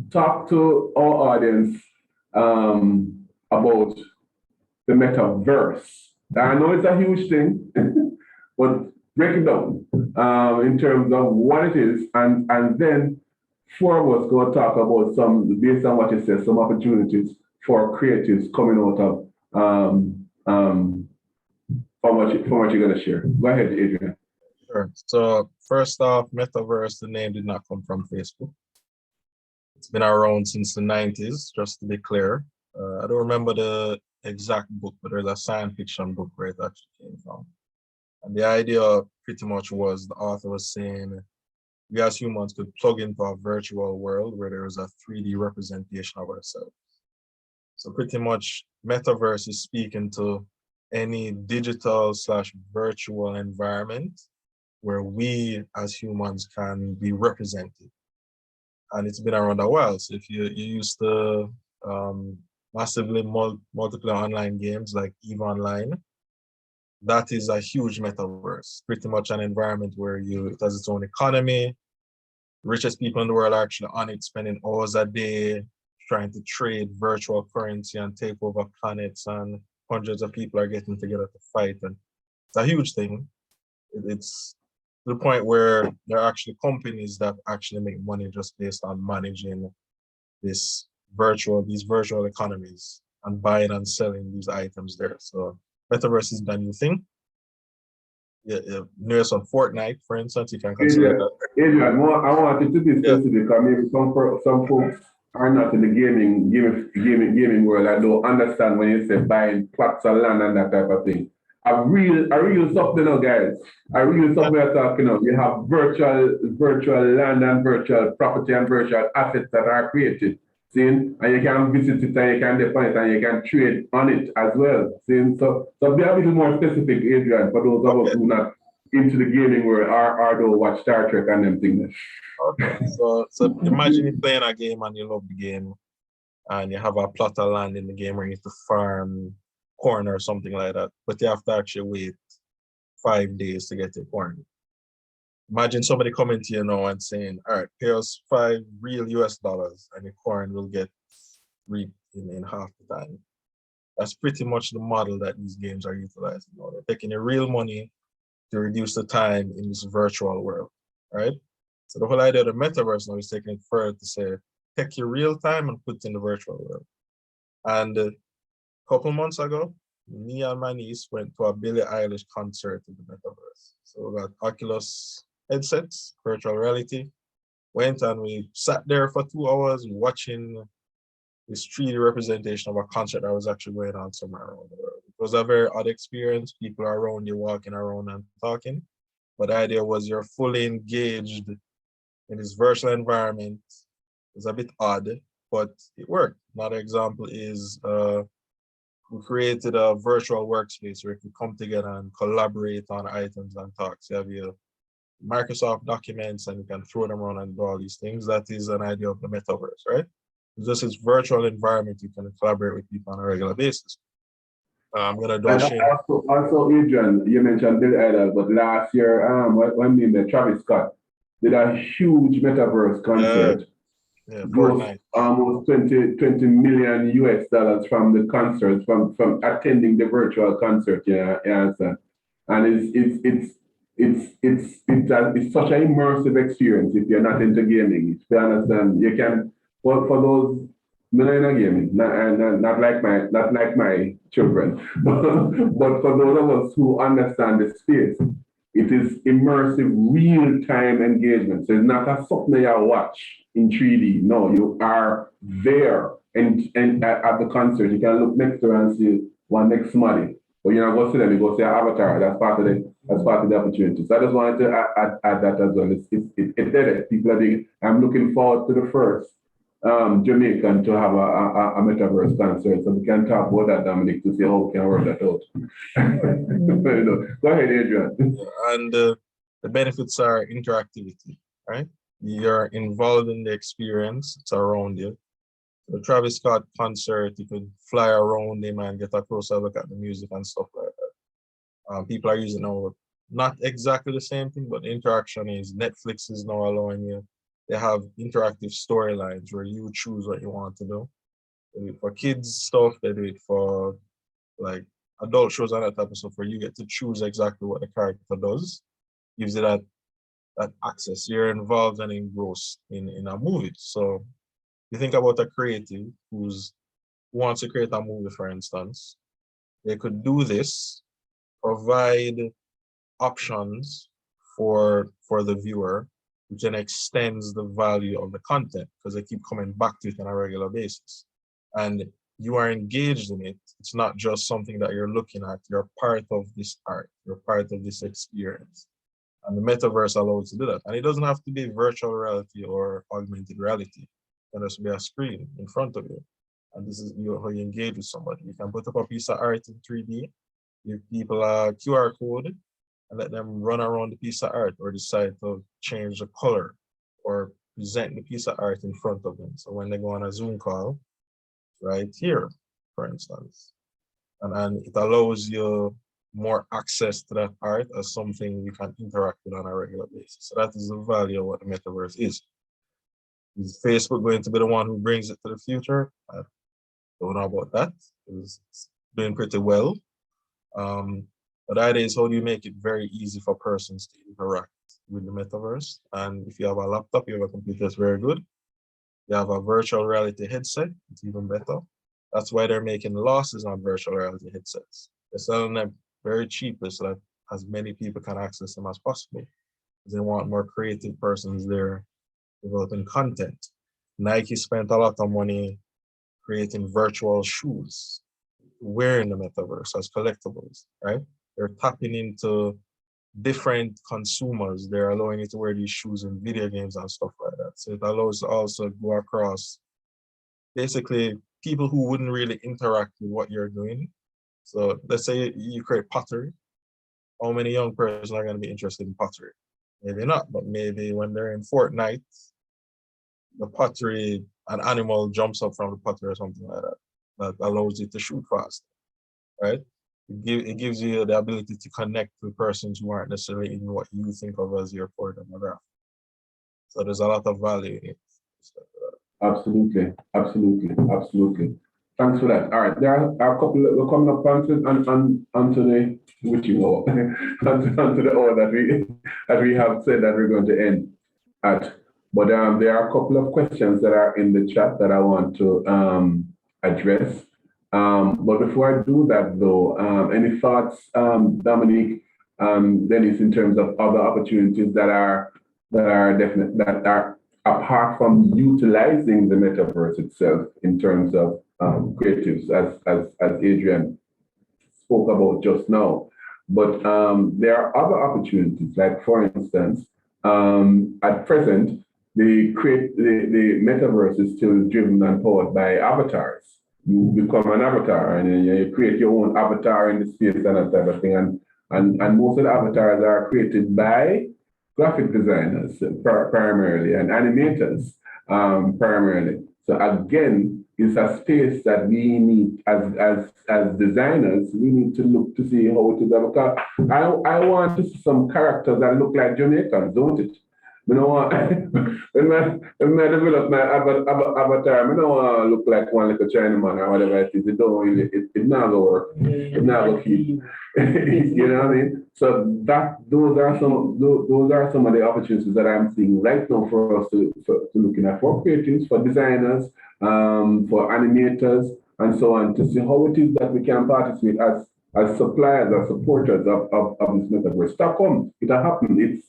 Talk to our audience about the metaverse. I know it's a huge thing, but break it down in terms of what it is, and then four of us go talk about some, based on what you said, some opportunities for creatives coming out of from what you're gonna share. Go ahead, Adrian. Sure. So first off, metaverse, the name did not come from Facebook. It's been around since the 90s, just to be clear. I don't remember the exact book, but there's a science fiction book where it actually came from. And the idea pretty much was, the author was saying, we as humans could plug into a virtual world where there is a 3D representation of ourselves. So pretty much metaverse is speaking to any digital / virtual environment where we as humans can be represented. And it's been around a while. So if you used to massively multiple online games like EVE Online. That is a huge metaverse, pretty much an environment where it has its own economy. Richest people in the world are actually on it, spending hours a day trying to trade virtual currency and take over planets, and hundreds of people are getting together to fight. And it's a huge thing. It's to the point where there are actually companies that actually make money just based on managing these virtual economies and buying and selling these items there. So metaverse is the new thing. Yeah, nearest on Fortnite, for instance, you can consider that. Adrian, I wanted to be specific because maybe some folks are not in the gaming world. I don't understand when you say buying plots of land and that type of thing. A real something now, guys. A real something we're talking about. You have virtual land and virtual property and virtual assets that are created. See, and you can visit it and you can depend it and you can trade on it as well. See, so be a little more specific, Adrian, for those of us who are not into the gaming world or don't watch Star Trek and them things. Okay, so imagine you playing a game and you love the game, and you have a plot of land in the game where you need to farm corn or something like that, but you have to actually wait 5 days to get your corn. Imagine somebody coming to you now and saying, all right, pay us $5 real US, and your corn will get reaped in half the time. That's pretty much the model that these games are utilizing. They're taking your real money to reduce the time in this virtual world, right? So the whole idea of the metaverse now is taking it further to say, take your real time and put it in the virtual world. And a couple months ago, me and my niece went to a Billie Eilish concert in the metaverse. So we got Oculus headsets, virtual reality, went and we sat there for 2 hours watching this 3D representation of a concert that was actually going on somewhere around the world. It was a very odd experience. People are around you, walking around and talking. But the idea was you're fully engaged in this virtual environment. It's a bit odd, but it worked. Another example is we created a virtual workspace where you can come together and collaborate on items and talk. So you have your Microsoft documents and you can throw them around and do all these things. That is an idea of the metaverse, right? It's just this virtual environment you can collaborate with people on a regular basis. I'm gonna do also, Adrian, you mentioned Billy Idol, but last year, when we met Travis Scott did a huge metaverse concert. Almost 20 million US from the concert, from attending the virtual concert, you understand? And it's such an immersive experience if you're not into gaming. If you understand, you can, for those, not in gaming, not like my children, but for those of us who understand the space, it is immersive, real-time engagement. So it's not a something you watch in 3D. No, you are there and at the concert. You can look next to her and see one next somebody. But you're not going to see them, you go see an avatar. That's part of the opportunity. So I just wanted to add that as well. It's there. People are big. I'm looking forward to the first Jamaican to have a metaverse concert. So we can talk about that, Dominic, to see how we can work that out. Go ahead, Adrian. And the benefits are interactivity, right? You're involved in the experience, it's around you. The Travis Scott concert, you could fly around him and get a closer look at the music and stuff like that. People are using now not exactly the same thing, but the interaction is Netflix is now allowing you. They have interactive storylines where you choose what you want to do. They do it for kids stuff, they do it for like adult shows and that type of stuff where you get to choose exactly what the character does. Gives you that access. You're involved and engrossed in a movie. So you think about a creative who wants to create a movie, for instance, they could do this, provide options for the viewer, which then extends the value of the content because they keep coming back to it on a regular basis. And you are engaged in it. It's not just something that you're looking at. You're part of this art. You're part of this experience. And the metaverse allows you to do that. And it doesn't have to be virtual reality or augmented reality. It can just be a screen in front of you. And this is how you engage with somebody. You can put up a piece of art in 3D, give people a QR code, and let them run around the piece of art or decide to change the color or present the piece of art in front of them. So when they go on a Zoom call, right here, for instance. And it allows you more access to that art as something you can interact with on a regular basis. So that is the value of what the metaverse is. Is Facebook going to be the one who brings it to the future? I don't know about that. It's doing pretty well. But the idea is, how do you make it very easy for persons to interact with the metaverse? And if you have a laptop, you have a computer, it's very good. You have a virtual reality headset, it's even better. That's why they're making losses on virtual reality headsets. They're selling them very cheaply so that as many people can access them as possible. They want more creative persons there developing content. Nike spent a lot of money creating virtual shoes, wearing the metaverse as collectibles, right? They're tapping into different consumers. They're allowing you to wear these shoes in video games and stuff like that. So it allows also go across basically people who wouldn't really interact with what you're doing. So let's say you create pottery. How many young persons are going to be interested in pottery? Maybe not, but maybe when they're in Fortnite, the pottery, an animal jumps up from the pottery or something like that, that allows you to shoot fast, right? It gives you the ability to connect with persons who aren't necessarily in what you think of as your core demographic. So there's a lot of value in it. Absolutely, absolutely, absolutely. Thanks for that. All right, there are a couple. We're coming up onto the which you know onto the order that we have said that we're going to end at. But there are a couple of questions that are in the chat that I want to address. But before I do that, though, any thoughts, Dominique, Dennis, in terms of other opportunities that are definite, that are apart from utilizing the metaverse itself in terms of creatives, as Adrian spoke about just now. But there are other opportunities, like for instance, at present, the metaverse is still driven and powered by avatars. You become an avatar and you create your own avatar in the space and that type of thing. And most of the avatars are created by graphic designers primarily and animators primarily. So again, it's a space that we need as designers, we need to look to see how it is. Because I want to see some characters that look like Jamaicans, don't it? You know, when I develop my avatar, I don't want to look like one little Chinaman or whatever it is. It don't really, it not gonna work. It not gonna keep. You know what I mean? So those are some of the opportunities that I'm seeing right now for us to looking at, for creatives, for designers, for animators, and so on, to see how it is that we can participate as suppliers, as supporters of this metaverse. Stockholm, it has happened. It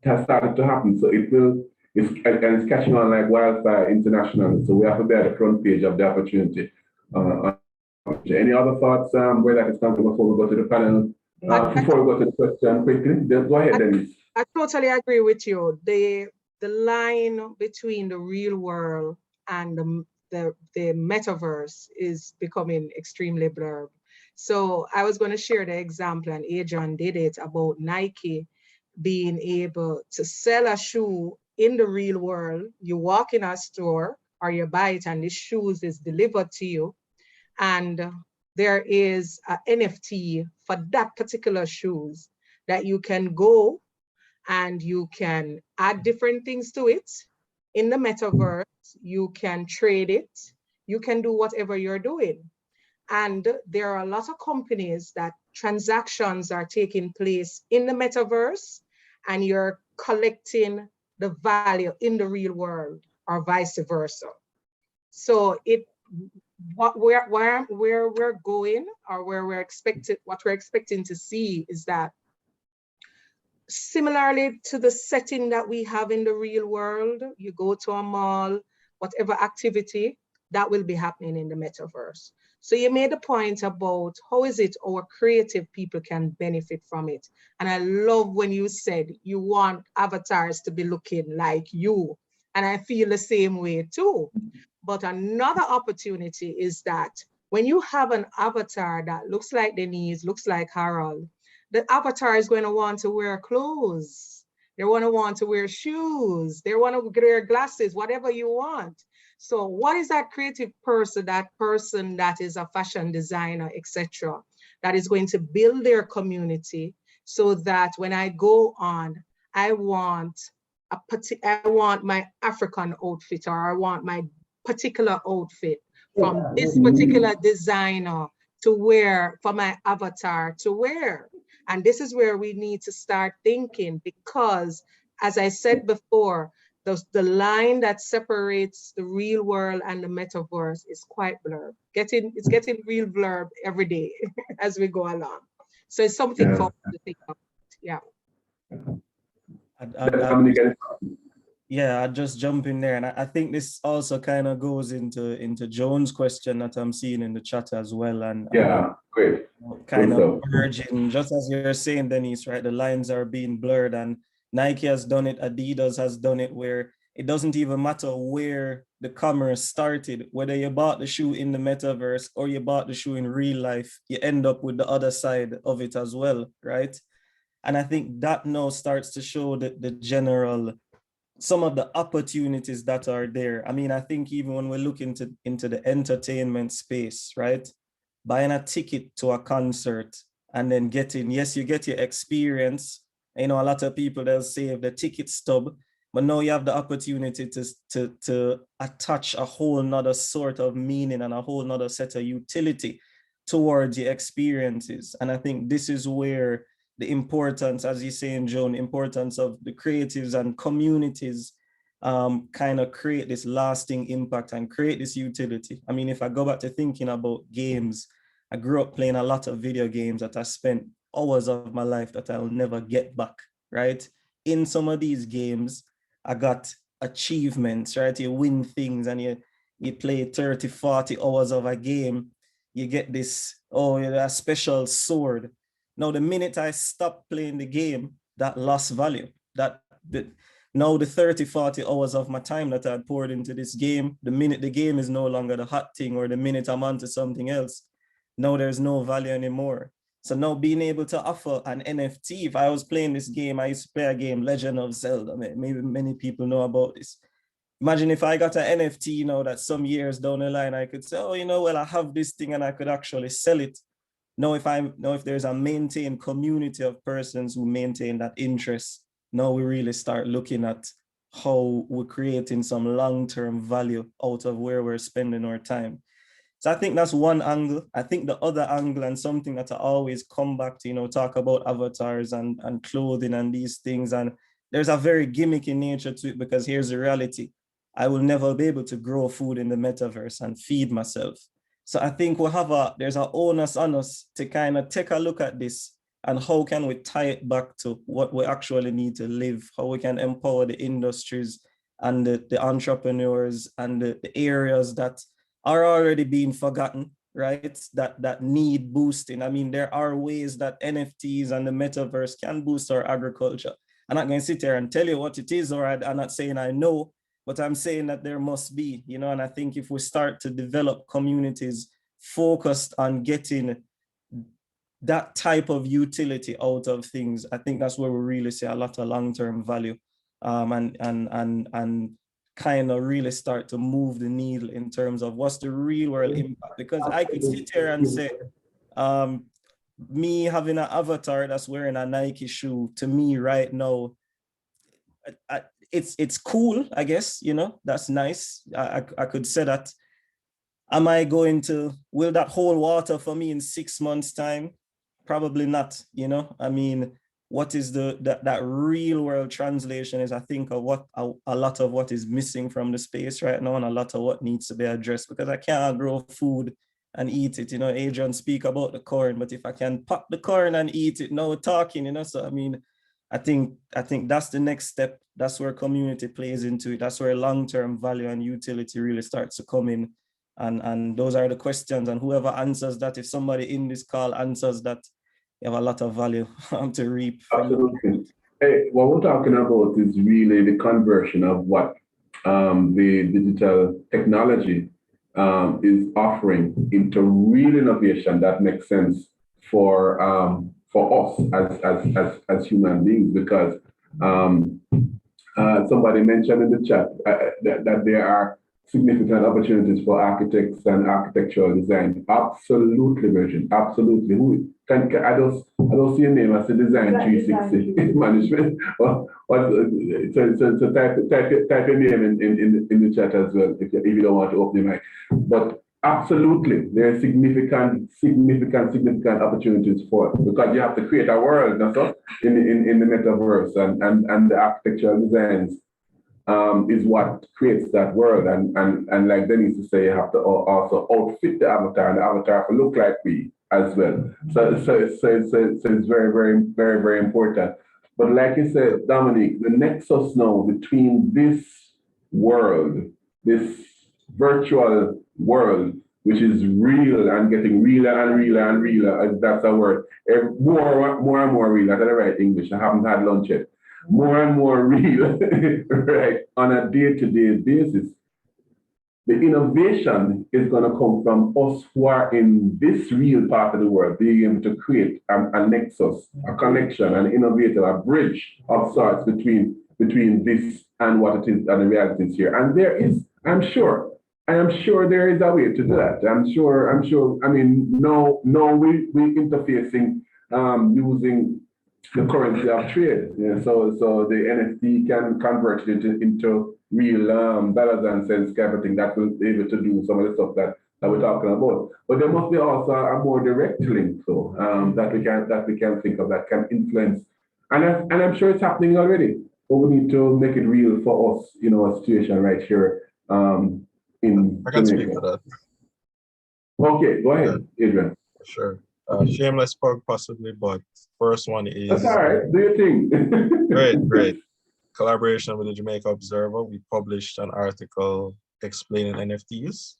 has started to happen. So it's catching on like wildfire internationally. So we have to be at the front page of the opportunity. Any other thoughts where that is coming before we go to the panel? Before we go to the question quickly, go ahead, Dennis. I totally agree with you. The line between the real world and the metaverse is becoming extremely blurred. So I was going to share the example, and Adrian did it, about Nike being able to sell a shoe in the real world. You walk in a store or you buy it and the shoes is delivered to you. And there is an NFT for that particular shoes that you can go and you can add different things to it in the metaverse. You can trade it. You can do whatever you're doing. And there are a lot of companies that transactions are taking place in the metaverse and you're collecting the value in the real world or vice versa. So where we're going, or what we're expecting to see, is that similarly to the setting that we have in the real world, you go to a mall, whatever activity, that will be happening in the metaverse. So you made a point about how is it our creative people can benefit from it. And I love when you said you want avatars to be looking like you. And I feel the same way too. But another opportunity is that when you have an avatar that looks like Denise, looks like Harold, the avatar is going to want to wear clothes. They want to wear shoes. They want to wear glasses, whatever you want. So what is that creative person that is a fashion designer, etc., that is going to build their community so that when I go on, I want my African outfit, or I want my particular outfit from this particular designer to wear, for my avatar to wear. And this is where we need to start thinking, because as I said before, the line that separates the real world and the metaverse is quite blurred. It's getting real blurred every day as we go along. So it's something for us to think about. Yeah. Yeah, I just jump in there, and I think this also kind of goes into Joan's question that I'm seeing in the chat as well, and great, kind of merging, just as you're saying, Denise, right? The lines are being blurred, and Nike has done it, Adidas has done it, where it doesn't even matter where the commerce started, whether you bought the shoe in the metaverse or you bought the shoe in real life, you end up with the other side of it as well, right? And I think that now starts to show the general, some of the opportunities that are there. I mean, I think even when we look into the entertainment space, right? Buying a ticket to a concert and then getting, yes, you get your experience. You know, a lot of people, they'll save the ticket stub, but now you have the opportunity to attach a whole nother sort of meaning and a whole nother set of utility towards your experiences. And I think this is where the importance, as you say, Joan, importance of the creatives and communities kind of create this lasting impact and create this utility. I mean, if I go back to thinking about games, I grew up playing a lot of video games that I spent hours of my life that I'll never get back, right? In some of these games, I got achievements, right? You win things and you play 30, 40 hours of a game, you get this, oh, a special sword. Now, the minute I stopped playing the game, that lost value. Now the 30, 40 hours of my time that I had poured into this game, the minute the game is no longer the hot thing, or the minute I'm onto something else, now there's no value anymore. So now being able to offer an NFT, if I was playing this game, I used to play a game, Legend of Zelda. Maybe many people know about this. Imagine if I got an NFT, that some years down the line, I could say, oh, well, I have this thing and I could actually sell it. Now, if there's a maintained community of persons who maintain that interest, now we really start looking at how we're creating some long-term value out of where we're spending our time. So I think that's one angle. I think the other angle, and something that I always come back to, talk about avatars and clothing and these things. And there's a very gimmicky nature to it, because here's the reality. I will never be able to grow food in the metaverse and feed myself. So I think there's an onus on us to kind of take a look at this and how can we tie it back to what we actually need to live, how we can empower the industries and the entrepreneurs and the areas that are already being forgotten, right? That need boosting. I mean, there are ways that NFTs and the metaverse can boost our agriculture. I'm not going to sit here and tell you what it is, or I'm not saying I know, but I'm saying that there must be, and I think if we start to develop communities focused on getting that type of utility out of things, I think that's where we really see a lot of long-term value, and kind of really start to move the needle in terms of what's the real world impact. Because I could sit here and say, me having an avatar that's wearing a Nike shoe, to me right now, it's cool, I guess, that's nice. I could say that. Am I going to, will that hold water for me in 6 months' time? Probably not, I mean, what is that real world translation is, I think, of what a lot of what is missing from the space right now, and a lot of what needs to be addressed, because I can't grow food and eat it. Adrian speak about the corn, but if I can pop the corn and eat it, now we're talking, so I mean, I think that's the next step. That's where community plays into it. That's where long-term value and utility really starts to come in. And those are the questions. And whoever answers that, if somebody in this call answers that, you have a lot of value to reap. Absolutely. Hey, what we're talking about is really the conversion of what the digital technology is offering into real innovation that makes sense for us as human beings, because somebody mentioned in the chat that there are significant opportunities for architects and architectural design. Absolutely, Virgin. Absolutely. I don't see a name as a design 360 management. So type your name in the chat as well if you don't want to open your mic. But absolutely, there are significant opportunities for it because you have to create a world, that's all, in the metaverse and the architectural designs. Is what creates that world, and like Denise to say, you have to also outfit the avatar, and the avatar will look like we as well. So it's very important. But like you said, Dominic, the nexus now between this world, this virtual world, which is real and getting realer and realer and realer, that's a word. More and more real. I got the right English. I haven't had lunch yet. More and more real, right, on a day-to-day basis. The innovation is going to come from us who are in this real part of the world, being able to create a nexus, a connection, an innovator, a bridge of sorts between this and what it is and the realities here. And there is, I am sure there is a way to do that. I'm sure, I mean, no, we interfacing using the currency of trade. Yeah, so the NFT can convert it into real dollars and cents kind of thing that will be able to do some of the stuff that we're talking about. But there must be also a more direct link, so that we can think of that can influence. And I'm sure it's happening already. But we need to make it real for us, a situation right here in I can speak Jamaica. to that. Okay, go ahead, Adrian. Sure. Shameless plug possibly, but first one is. That's all right. Do your thing. Great. Collaboration with the Jamaica Observer. We published an article explaining NFTs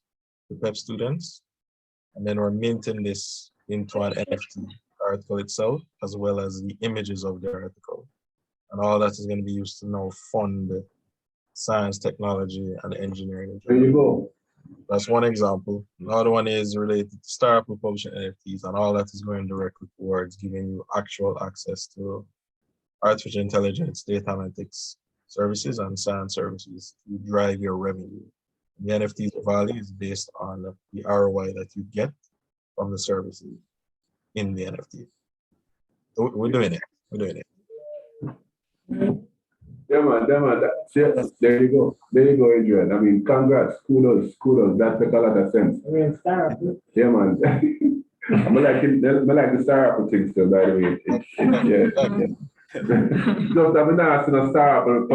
to PEP students, and then we're minting this into an NFT article itself, as well as the images of the article. And all that is going to be used to now fund science, technology, and engineering. There you go. That's one example. Another one is related to startup publishing NFTs, and all that is going directly towards giving you actual access to artificial intelligence, data analytics services, and science services to drive your revenue. The NFT's value is based on the ROI that you get from the services in the NFT. So we're doing it. Yeah, man. There you go, Adrian. I mean, congrats, kudos. That makes a lot of sense. Yeah, man. I like the startup thing still, by the way. Yeah. Just I've been asking a startup, when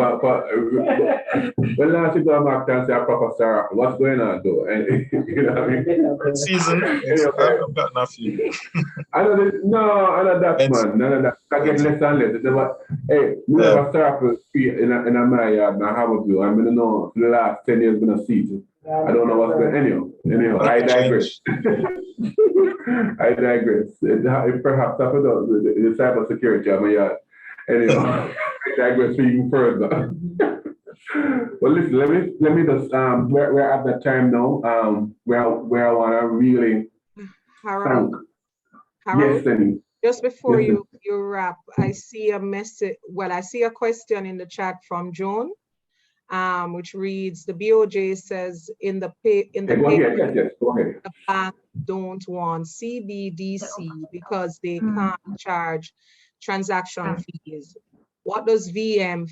last you go back and say a proper startup, what's going on though? And you know what I mean? Season, I've got nothing. I know that, man. None of that. I get less and less. Hey, we have a startup in my yard, and I have a view. I'm going to know the last 10 years been a season. I don't know what's going on. Anyhow, I digress. Perhaps I forgot the cybersecurity of my yard. Anyhow, I digress even further. Well, listen, let me just, we're at that time now where I want to really Harold, yes, Denny. just before you wrap, I see a message, I see a question in the chat from Joan, which reads, the BOJ says in the paper, Go ahead. the bank don't want CBDC because they can't charge transaction fees. How does VM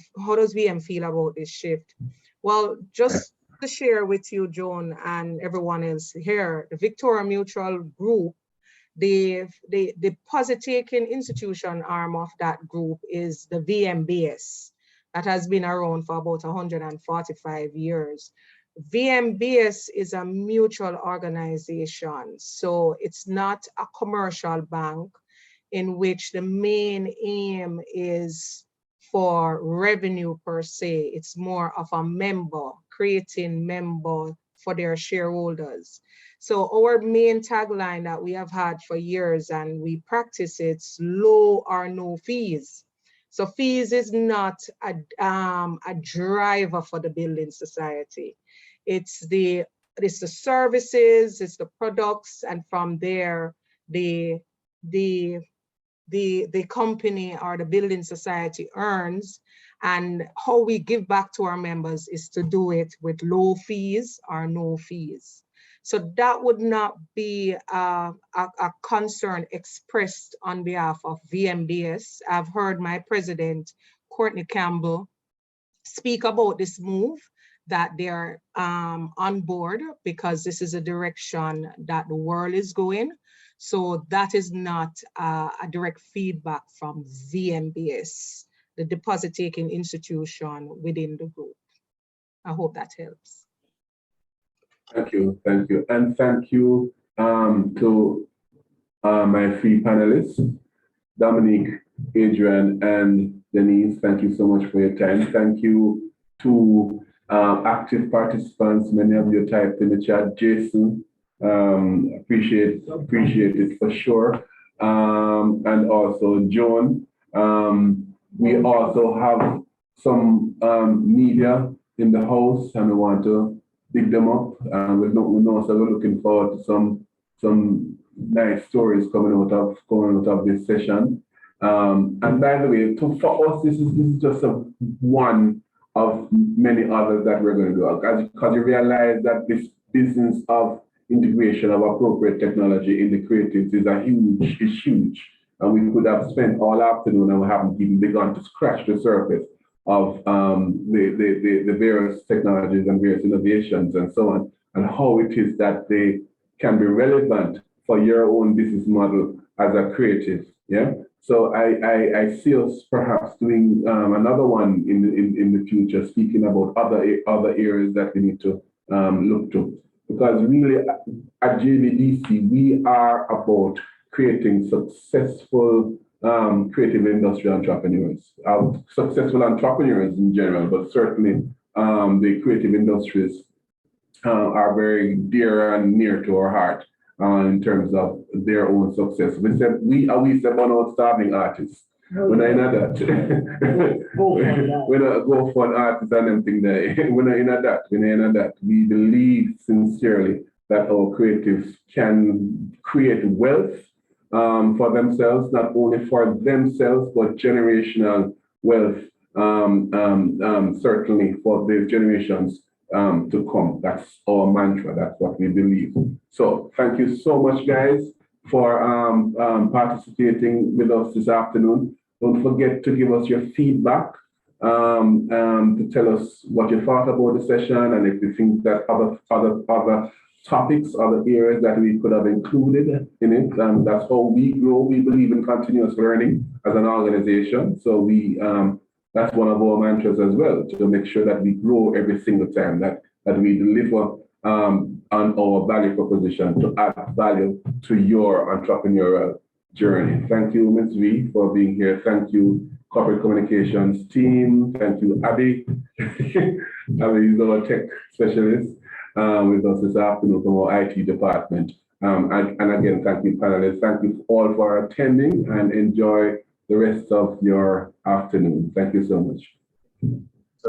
feel about this shift? Well, just to share with you, Joan, and everyone else here, the Victoria Mutual Group, the deposit-taking institution arm of that group is the VMBS that has been around for about 145 years. VMBS is a mutual organization, so it's not a commercial bank in which the main aim is for revenue per se. It's more of a member, creating member for their shareholders. So our main tagline that we have had for years, and we practice it's low or no fees. So fees is not a driver for the building society. It's the services, it's the products, and from there, the the company or the building society earns, and how we give back to our members is to do it with low fees or no fees. So that would not be a concern expressed on behalf of VMBS. I've heard my president, Courtney Campbell, speak about this move, that they're on board because this is a direction that the world is going. So that is not a direct feedback from VMBS, the deposit-taking institution within the group. I hope that helps. Thank you, and thank you to my three panelists, Dominique, Adrian, and Denise. Thank you so much for your time. Thank you to active participants. Many of you typed in the chat. Jason, appreciate it for sure. And also Joan. We also have some media in the house, and we want to pick them up. We know, so we're looking forward to some nice stories coming out of this session. And by the way, for us, this is just one of many others that we're going to do. Because you realize that this business of integration of appropriate technology in the creatives is huge. And we could have spent all afternoon and we haven't even begun to scratch the surface of the various technologies and various innovations and so on, and how it is that they can be relevant for your own business model as a creative. Yeah. So I see us perhaps doing another one in the future, speaking about other areas that we need to look to. Because really at JBDC, we are about creating successful creative industry entrepreneurs, successful entrepreneurs in general, but certainly the creative industries are very dear and near to our heart in terms of their own success. We said we say burnout starving artists. When I know that, when I go for an artist and everything there, when I know that, we believe sincerely that our creatives can create wealth for themselves, not only for themselves, but generational wealth, certainly for the generations to come. That's our mantra. That's what we believe. So thank you so much, guys, for participating with us this afternoon. Don't forget to give us your feedback, to tell us what you thought about the session, and if you think that other topics, other areas that we could have included in it. That's how we grow. We believe in continuous learning as an organization. So that's one of our mantras as well, to make sure that we grow every single time, that we deliver on our value proposition to add value to your entrepreneurial journey. Thank you, Ms. V, for being here. Thank you, corporate communications team. Thank you, Abby. Abby is our tech specialist with us this afternoon from our IT department. And again, thank you, panelists. Thank you all for attending, and enjoy the rest of your afternoon. Thank you so much.